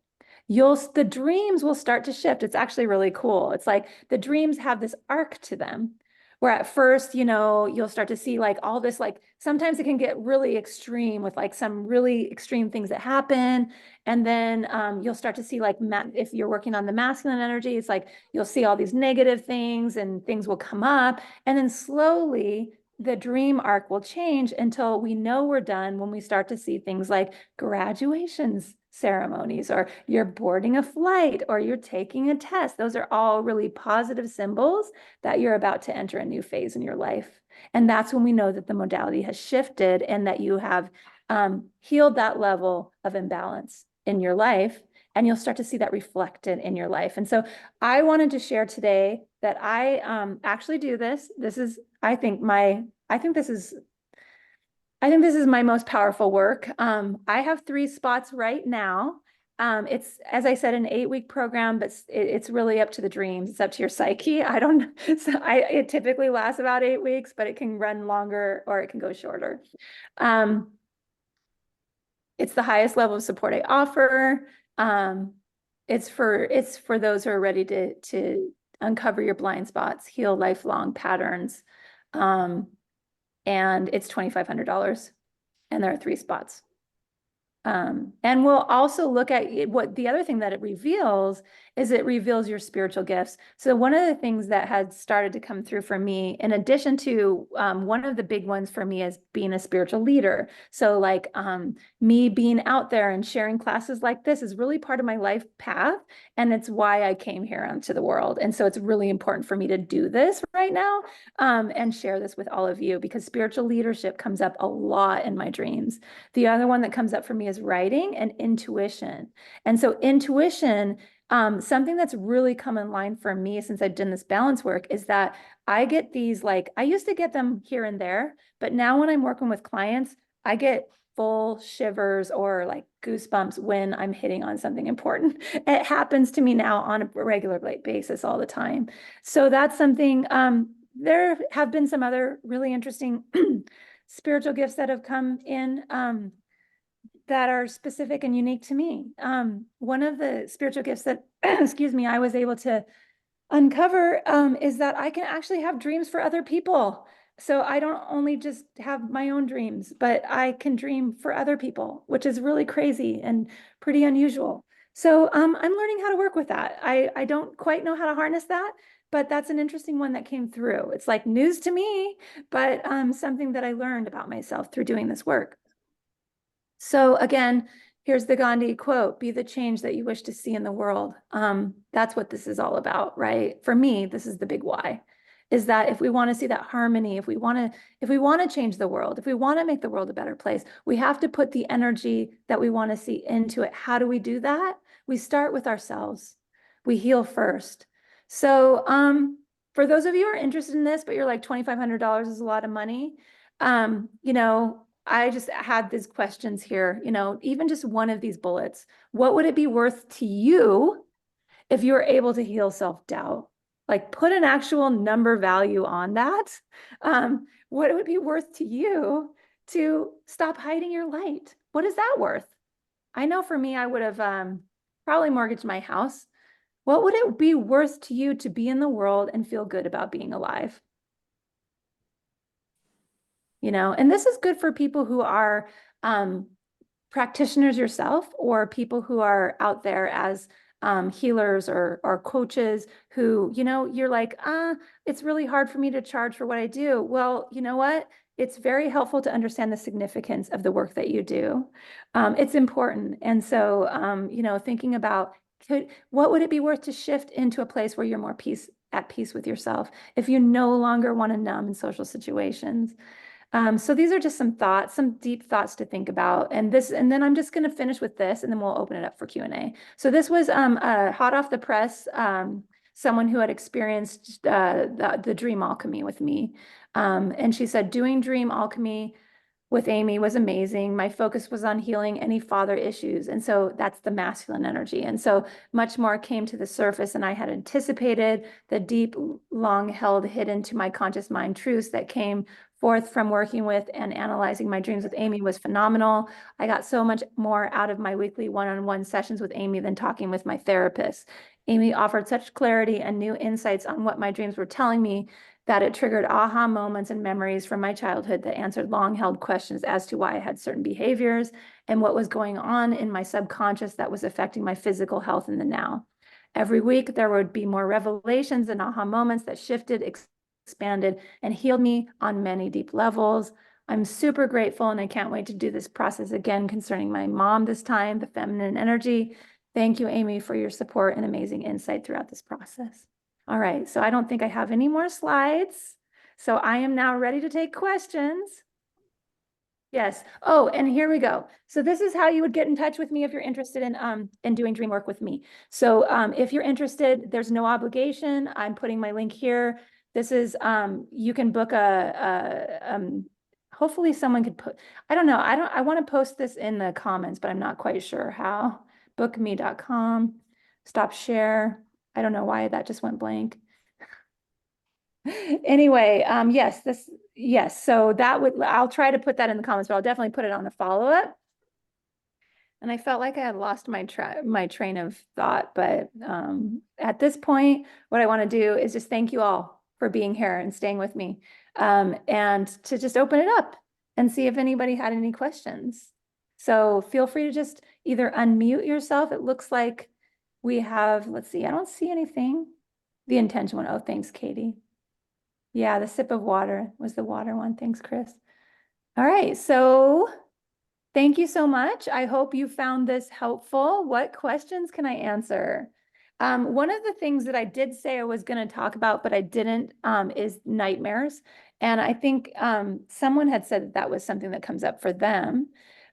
the dreams will start to shift. It's actually really cool. It's like the dreams have this arc to them where at first, you'll start to see like all this, like sometimes it can get really extreme with like some really extreme things that happen. And then you'll start to see like, if you're working on the masculine energy, it's like, you'll see all these negative things and things will come up. And then slowly the dream arc will change until we know we're done when we start to see things like graduations ceremonies, or you're boarding a flight, or you're taking a test. Those are all really positive symbols that you're about to enter a new phase in your life. And that's when we know that the modality has shifted and that you have healed that level of imbalance in your life. And you'll start to see that reflected in your life. And so I wanted to share today that I actually do this. I think this is my most powerful work. I have 3 spots right now. It's, as I said, an 8-week program, but it's really up to the dreams. It's up to your psyche. It typically lasts about 8 weeks, but it can run longer or it can go shorter. It's the highest level of support I offer. It's for those who are ready to uncover your blind spots, heal lifelong patterns. And it's $2,500, and there are 3 spots. And we'll also look at what the other thing that it reveals is it reveals your spiritual gifts. So one of the things that had started to come through for me, in addition to one of the big ones for me is being a spiritual leader. So like me being out there and sharing classes like this is really part of my life path. And it's why I came here onto the world. And so it's really important for me to do this right now and share this with all of you, because spiritual leadership comes up a lot in my dreams. The other one that comes up for me is writing and intuition. And so intuition, something that's really come in line for me since I've done this balance work is that I get these, like, I used to get them here and there, but now when I'm working with clients, I get full shivers or like goosebumps when I'm hitting on something important. It happens to me now on a regular basis all the time. So that's something, there have been some other really interesting spiritual gifts that have come in that are specific and unique to me. One of the spiritual gifts that, excuse me, I was able to uncover is that I can actually have dreams for other people. So I don't only just have my own dreams, but I can dream for other people, which is really crazy and pretty unusual. So I'm learning how to work with that. I don't quite know how to harness that, but that's an interesting one that came through. It's like news to me, but something that I learned about myself through doing this work. So again, here's the Gandhi quote, be the change that you wish to see in the world. That's what this is all about, right? For me, this is the big why, is that if we want to see that harmony, if we want to change the world, if we want to make the world a better place, we have to put the energy that we want to see into it. How do we do that? We start with ourselves. We heal first. So for those of you who are interested in this, but you're like, $2,500 is a lot of money, I just had these questions here, even just one of these bullets. What would it be worth to you if you were able to heal self-doubt? Like put an actual number value on that. What it would be worth to you to stop hiding your light? What is that worth? I know for me, I would have probably mortgaged my house. What would it be worth to you to be in the world and feel good about being alive? And this is good for people who are practitioners yourself, or people who are out there as healers or coaches who, you're like, it's really hard for me to charge for what I do. Well, you know what? It's very helpful to understand the significance of the work that you do. It's important. And so, thinking about what would it be worth to shift into a place where you're more at peace with yourself if you no longer want to numb in social situations? So these are just some thoughts, some deep thoughts to think about. And then I'm just going to finish with this, and then we'll open it up for Q&A. So this was hot off the press, someone who had experienced the dream alchemy with me. And she said, doing dream alchemy with Amy was amazing. My focus was on healing any father issues. And so that's the masculine energy. And so much more came to the surface than I had anticipated. The deep, long held, hidden to my conscious mind truths that came forth from working with and analyzing my dreams with Amy was phenomenal. I got so much more out of my weekly one-on-one sessions with Amy than talking with my therapist. Amy offered such clarity and new insights on what my dreams were telling me that it triggered aha moments and memories from my childhood that answered long-held questions as to why I had certain behaviors and what was going on in my subconscious that was affecting my physical health in the now. Every week, there would be more revelations and aha moments that shifted, expanded, and healed me on many deep levels. I'm super grateful, and I can't wait to do this process again concerning my mom this time, the feminine energy. Thank you, Amy, for your support and amazing insight throughout this process. All right, so I don't think I have any more slides. So I am now ready to take questions. Yes. Oh, and here we go. So this is how you would get in touch with me if you're interested in doing dream work with me. So if you're interested, there's no obligation. I'm putting my link here. This is you can book hopefully someone could put, I don't know. I want to post this in the comments, but I'm not quite sure how. Bookme.com, stop share. I don't know why that just went blank. Anyway, yes. So I'll try to put that in the comments, but I'll definitely put it on the follow-up. And I felt like I had lost my train of thought, but at this point, what I want to do is just thank you all for being here and staying with me, and to just open it up and see if anybody had any questions. So feel free to just either unmute yourself. It looks like we have, let's see, I don't see anything. The intention one. Oh, thanks, Katie. Yeah, the sip of water was the water one. Thanks, Chris. All right, so thank you so much. I hope you found this helpful. What questions can I answer? One of the things that I did say I was going to talk about, but I didn't, is nightmares. And I think someone had said that that was something that comes up for them.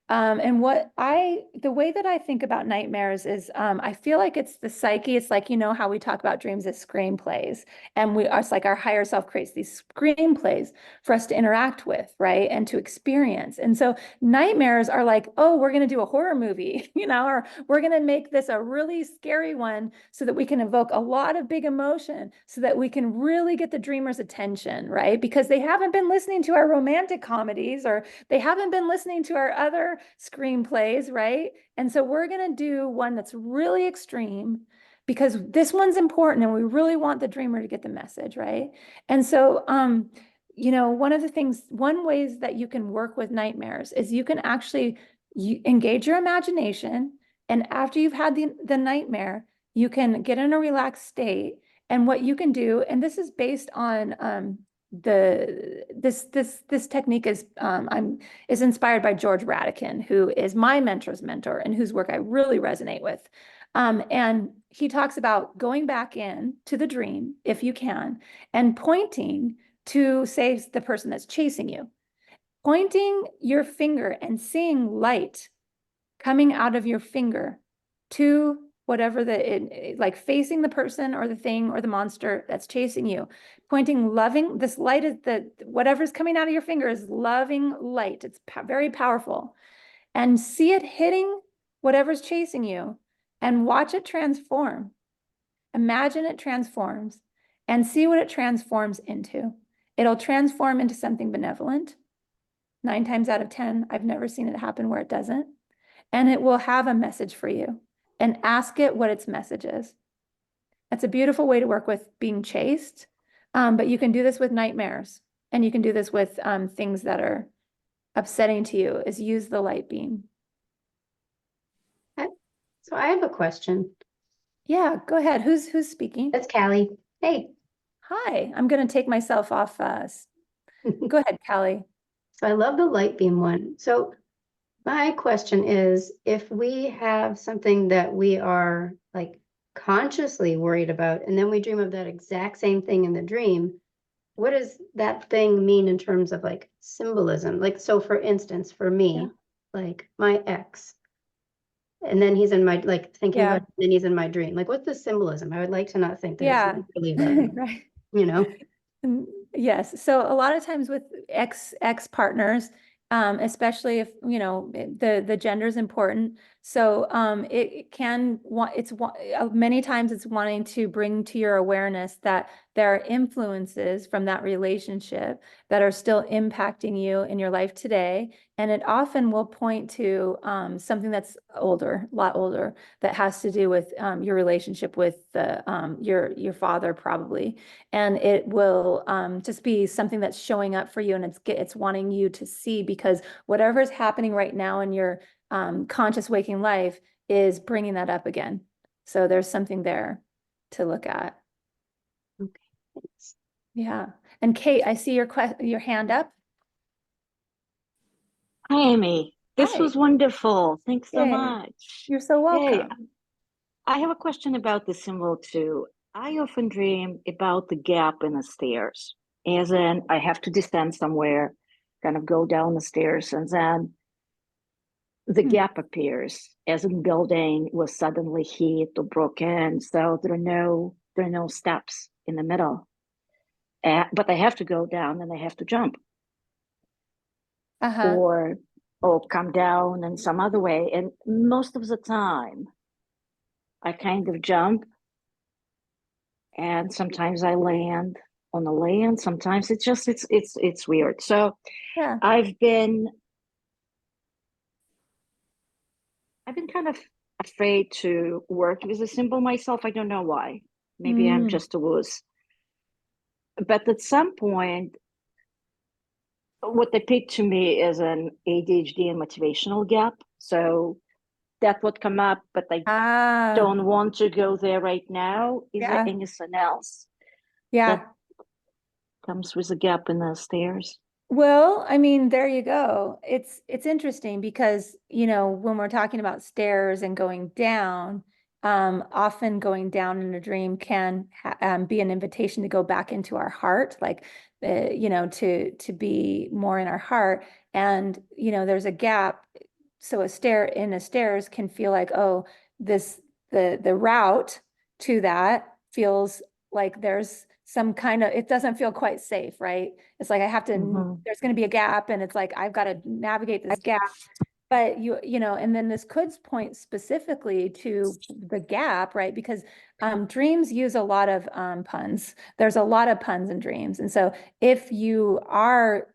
And the way that I think about nightmares is, I feel like it's the psyche. It's like, you know, how we talk about dreams as screenplays, and it's like our higher self creates these screenplays for us to interact with, right? And to experience. And so nightmares are like, oh, we're going to do a horror movie, you know, or we're going to make this a really scary one so that we can evoke a lot of big emotion so that we can really get the dreamer's attention, right? Because they haven't been listening to our romantic comedies, or they haven't been listening to our other screenplays, right? And so we're going to do one that's really extreme because this one's important and we really want the dreamer to get the message, right? And so, you know, one ways that you can work with nightmares is you can actually engage your imagination. And after you've had the nightmare, you can get in a relaxed state. And what you can do, and this is based on this technique is inspired by George Radican, who is my mentor's mentor and whose work I really resonate with. And he talks about going back in to the dream, if you can, and pointing to, say, the person that's chasing you, pointing your finger and seeing light coming out of your finger to whatever like facing the person or the thing or the monster that's chasing you, pointing loving, this light is whatever's coming out of your finger is loving light. It's very powerful. And see it hitting whatever's chasing you and watch it transform. Imagine it transforms and see what it transforms into. It'll transform into something benevolent. 9 times out of 10, I've never seen it happen where it doesn't. And it will have a message for you, and ask it what its message is. That's a beautiful way to work with being chased. But you can do this with nightmares, and you can do this with things that are upsetting to you, is use the light beam. So I have a question. Yeah, go ahead. Who's speaking? That's Callie. Hey. Hi, I'm going to take myself off. Go ahead, Callie. So I love the light beam one. So My question is, if we have something that we are like consciously worried about, and then we dream of that exact same thing in the dream, what does that thing mean in terms of like symbolism? Like, so for instance, for Yeah. me, like my ex, and then he's in my, like thinking about, Yeah. it, then he's in my dream. Like, what's the symbolism? I would like to not think that it's Yeah. literally about, Right. you know? Yes. So a lot of times with ex partners, especially if, the gender is important. So it can want many times it's wanting to bring to your awareness that there are influences from that relationship that are still impacting you in your life today. And it often will point to something that's older, a lot older, that has to do with your relationship with your father, probably. And it will just be something that's showing up for you, and it's wanting you to see, because whatever is happening right now in your conscious waking life is bringing that up again. So there's something there to look at. Okay, thanks. Yeah. And Kate, I see your hand up. Hi, Amy. This Hi. was wonderful. Thanks so Yay. much. You're so Hey, welcome. I have a question about the symbol too. I often dream about the gap in the stairs, as in I have to descend somewhere, kind of go down the stairs, and then the Hmm. gap appears, as in building was suddenly hit or broken. So there are no steps in the middle. But I have to go down and I have to jump. Uh-huh. Or come down in some other way. And most of the time, I kind of jump, and sometimes I land on the land. Sometimes it's weird. So Yeah. I've been I've been kind of afraid to work with a symbol myself. I don't know why. Maybe I'm Mm. just a wuss. But at some point, what they picked to me is an ADHD and motivational gap. So that would come up, but I Ah, don't want to go there right now. Is there yeah. anything else that Yeah. comes with a gap in the stairs? Well, I mean, there you go. It's interesting because, when we're talking about stairs and going down, often going down in a dream can be an invitation to go back into our heart, like, to be more in our heart. And, there's a gap. So a stairs can feel like, oh, this the route to that feels like there's some kind of, it doesn't feel quite safe, right? It's like I have to, Mm-hmm. there's going to be a gap, and it's like I've got to navigate this gap. But and then this could point specifically to the gap, right? Because dreams use a lot of puns. There's a lot of puns in dreams. And so if you are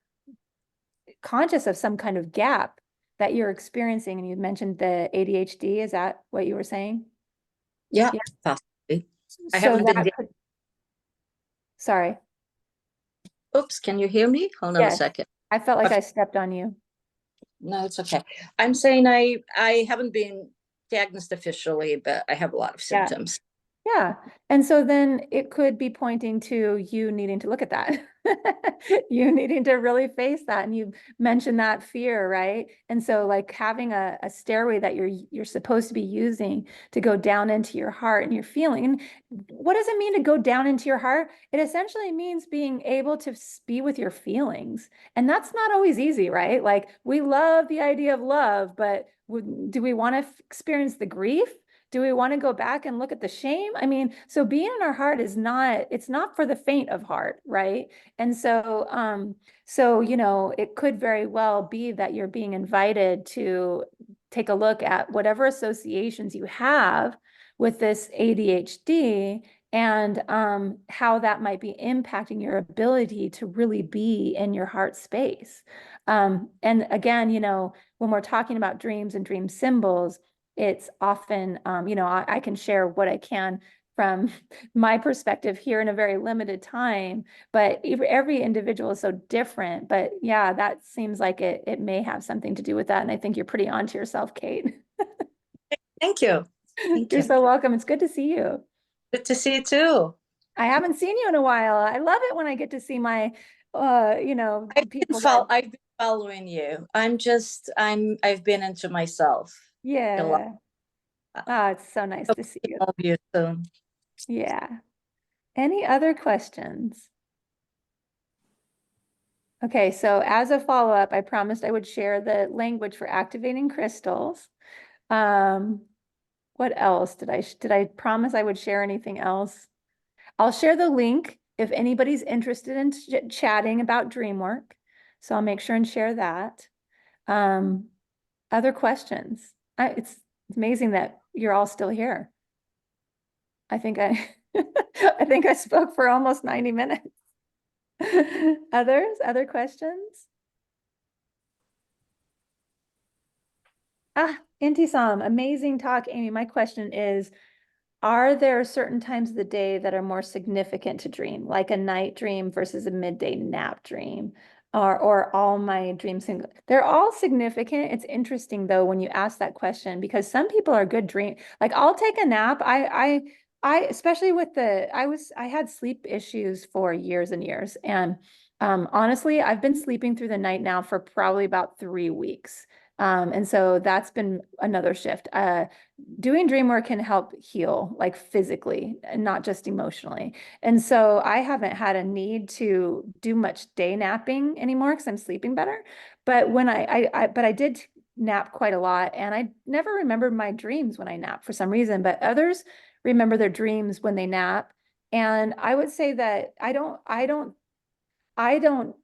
conscious of some kind of gap that you're experiencing, and you mentioned the ADHD, is that what you were saying? Yeah, Yeah. possibly. I So haven't been that there. could, sorry. Oops, can you hear me? Hold on a Yes. second. I felt like Okay. I stepped on you. No, it's okay. I'm saying I haven't been diagnosed officially, but I have a lot of Yeah. symptoms. Yeah. And so then it could be pointing to you needing to look at that. You needing to really face that. And you mentioned that fear, right? And so like having a stairway that you're supposed to be using to go down into your heart and your feeling. And what does it mean to go down into your heart? It essentially means being able to be with your feelings. And that's not always easy, right? Like we love the idea of love, but do we want to experience the grief? Do we want to go back and look at the shame? I mean, so being in our heart it's not for the faint of heart, right? And so, it could very well be that you're being invited to take a look at whatever associations you have with this ADHD, and how that might be impacting your ability to really be in your heart space. And again, when we're talking about dreams and dream symbols, it's often, I can share what I can from my perspective here in a very limited time, but every individual is so different. But yeah, that seems like it may have something to do with that. And I think you're pretty onto yourself, Kate. Thank you. Thank You're you. so welcome. It's good to see you. Good to see you too. I haven't seen you in a while. I love it when I get to see my, I've been people that, I've been following you. I've been into myself a lot. Yeah. Oh, it's so nice to see you. All of you soon. Yeah. Any other questions? Okay, so as a follow-up, I promised I would share the language for activating crystals. What else did I promise I would share anything else? I'll share the link if anybody's interested in chatting about dream work. So I'll make sure and share that. Other questions? It's amazing that you're all still here. I think I I think I spoke for almost 90 minutes. Other questions? Inti-sam, amazing talk, Amy. My question is, are there certain times of the day that are more significant to dream, like a night dream versus a midday nap dream? Or all my dreams, they're all significant. It's interesting though, when you ask that question, because some people are good dream. Like I'll take a nap. Especially with I had sleep issues for years and years. And honestly, I've been sleeping through the night now for probably about 3 weeks. And so that's been another shift. Doing dream work can help heal, like physically and not just emotionally. And so I haven't had a need to do much day napping anymore because I'm sleeping better. But when I did nap quite a lot, and I never remembered my dreams when I nap for some reason, but others remember their dreams when they nap. And I would say that I don't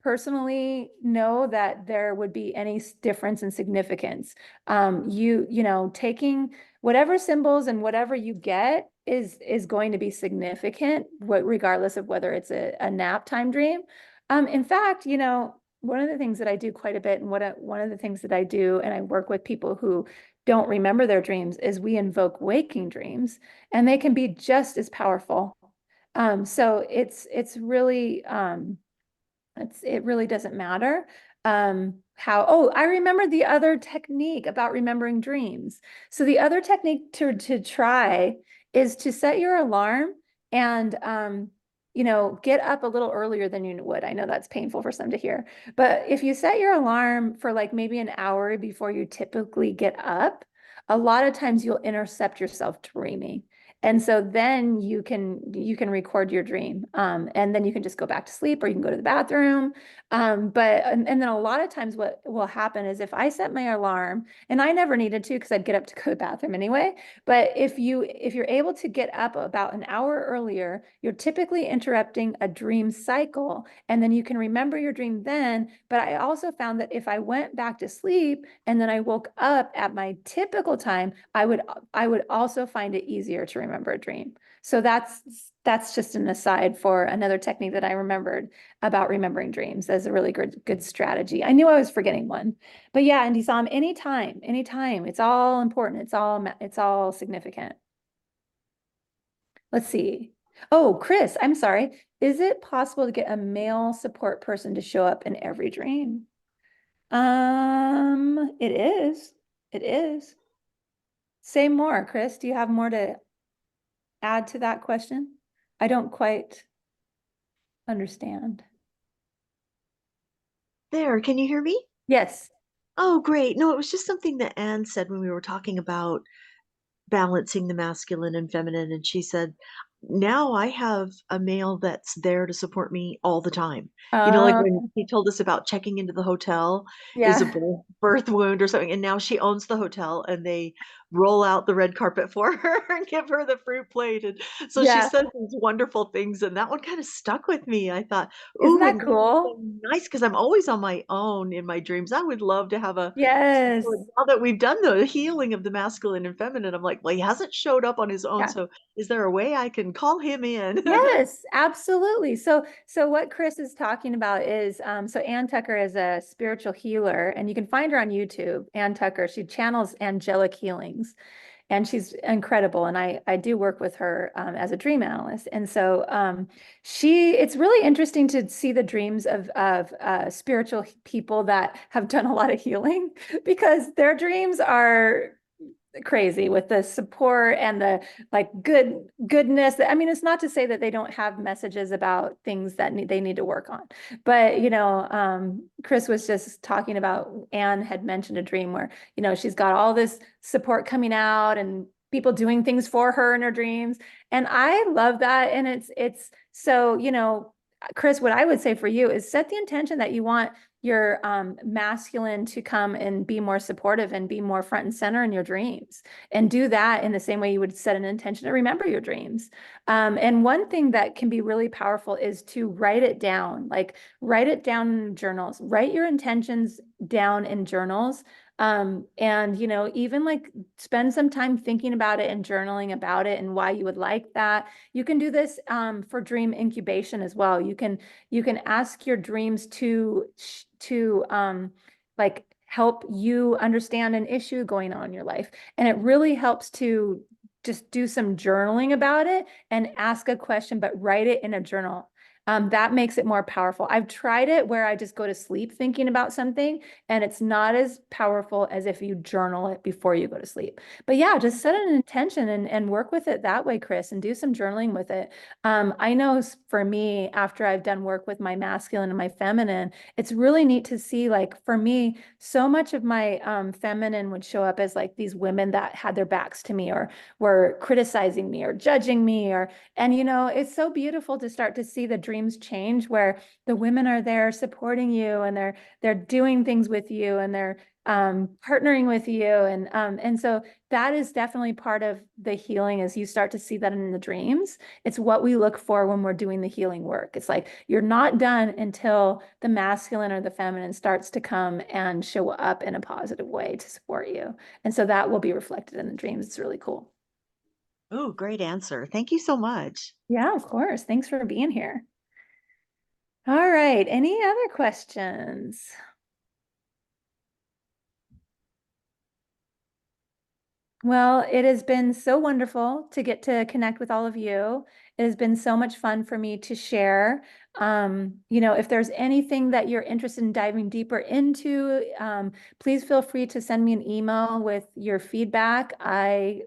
personally know that there would be any difference in significance. You know, taking whatever symbols and whatever you get is going to be significant, regardless of whether it's a nap time dream. In fact, you know, one of the things that I do quite a bit, and one of the things that I do, and I work with people who don't remember their dreams, is we invoke waking dreams, and they can be just as powerful. So it's really it really doesn't matter. Oh, I remember the other technique about remembering dreams. So the other technique to try is to set your alarm and, you know, get up a little earlier than you would. I know that's painful for some to hear, but if you set your alarm for like maybe an hour before you typically get up, a lot of times you'll intercept yourself dreaming. And so then you can record your dream, and then you can just go back to sleep, or you can go to the bathroom. And then a lot of times what will happen is if I set my alarm, and I never needed to because I'd get up to go to the bathroom anyway. But if you're able to get up about an hour earlier, you're typically interrupting a dream cycle, and then you can remember your dream then. But I also found that if I went back to sleep and then I woke up at my typical time, I would also find it easier to remember a dream. So that's just an aside for another technique that I remembered about remembering dreams as a really good strategy. I knew I was forgetting one, but yeah, and Disam, anytime, it's all important. It's all significant. Let's see. Oh, Chris, I'm sorry. Is it possible to get a male support person to show up in every dream? It is. It is. Say more, Chris. Do you have more to add to that question? I don't quite understand. There, can you hear me? Yes. Oh, great. No, it was just something that Anne said when we were talking about balancing the masculine and feminine. And she said, now I have a male that's there to support me all the time. You know, like when he told us about checking into the hotel is a Yeah. birth wound or something. And now she owns the hotel and they roll out the red carpet for her and give her the fruit plate. And so she Yeah. said these wonderful things. And that one kind of stuck with me. I thought, Isn't ooh, that and that's cool? so nice because I'm always on my own in my dreams. I would love to have a Yes. now that we've done the healing of the masculine and feminine, I'm like, well, he hasn't showed up on his own. Yeah. So is there a way I can call him in? Yes, absolutely. So what Chris is talking about is, so Ann Tucker is a spiritual healer, and you can find her on YouTube. Ann Tucker, she channels angelic healings, and she's incredible. And I do work with her as a dream analyst. And so it's really interesting to see the dreams of spiritual people that have done a lot of healing, because their dreams are crazy with the support and the like goodness. I mean, it's not to say that they don't have messages about things that they need to work on, but Chris was just talking about, Anne had mentioned a dream where, she's got all this support coming out and people doing things for her in her dreams. And I love that. And it's so, Chris, what I would say for you is set the intention that you want your masculine to come and be more supportive and be more front and center in your dreams, and do that in the same way you would set an intention to remember your dreams. And one thing that can be really powerful is to write it down, like write it down in journals, write your intentions down in journals. And, even like spend some time thinking about it and journaling about it and why you would like that. You can do this for dream incubation as well. You can ask your dreams to like help you understand an issue going on in your life. And it really helps to just do some journaling about it and ask a question, but write it in a journal. That makes it more powerful. I've tried it where I just go to sleep thinking about something, and it's not as powerful as if you journal it before you go to sleep. But yeah, just set an intention and work with it that way, Chris, and do some journaling with it. I know for me, after I've done work with my masculine and my feminine, it's really neat to see, like for me, so much of my feminine would show up as like these women that had their backs to me or were criticizing me or judging me, and it's so beautiful to start to see the dreams change where the women are there supporting you, and they're doing things with you, and they're partnering with you. And so that is definitely part of the healing, as you start to see that in the dreams. It's what we look for when we're doing the healing work. It's like, you're not done until the masculine or the feminine starts to come and show up in a positive way to support you. And so that will be reflected in the dreams. It's really cool. Oh, great answer. Thank you so much. Yeah, of course. Thanks for being here. All right. Any other questions? Well, it has been so wonderful to get to connect with all of you. It has been so much fun for me to share. If there's anything that you're interested in diving deeper into, please feel free to send me an email with your feedback. I'm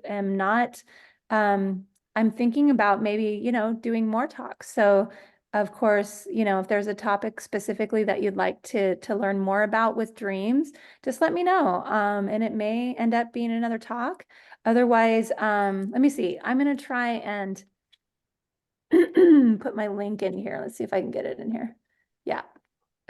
thinking about maybe, doing more talks. So of course, if there's a topic specifically that you'd like to learn more about with dreams, just let me know. And it may end up being another talk. Otherwise, let me see. I'm going to try and put my link in here. Let's see if I can get it in here. Yeah.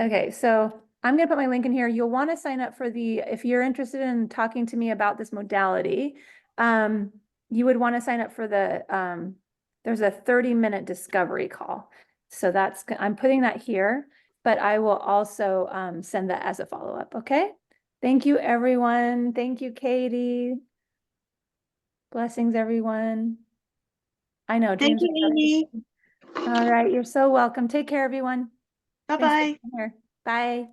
Okay. So I'm going to put my link in here. You'll want to sign up for if you're interested in talking to me about this modality, you would want to sign up for there's a 30-minute discovery call. So I'm putting that here, but I will also send that as a follow-up. Okay. Thank you, everyone. Thank you, Katie. Blessings, everyone. I know. Thank Dreams you, are Amy. All right. You're so welcome. Take care, everyone. Thanks for Bye-bye. being here. Bye.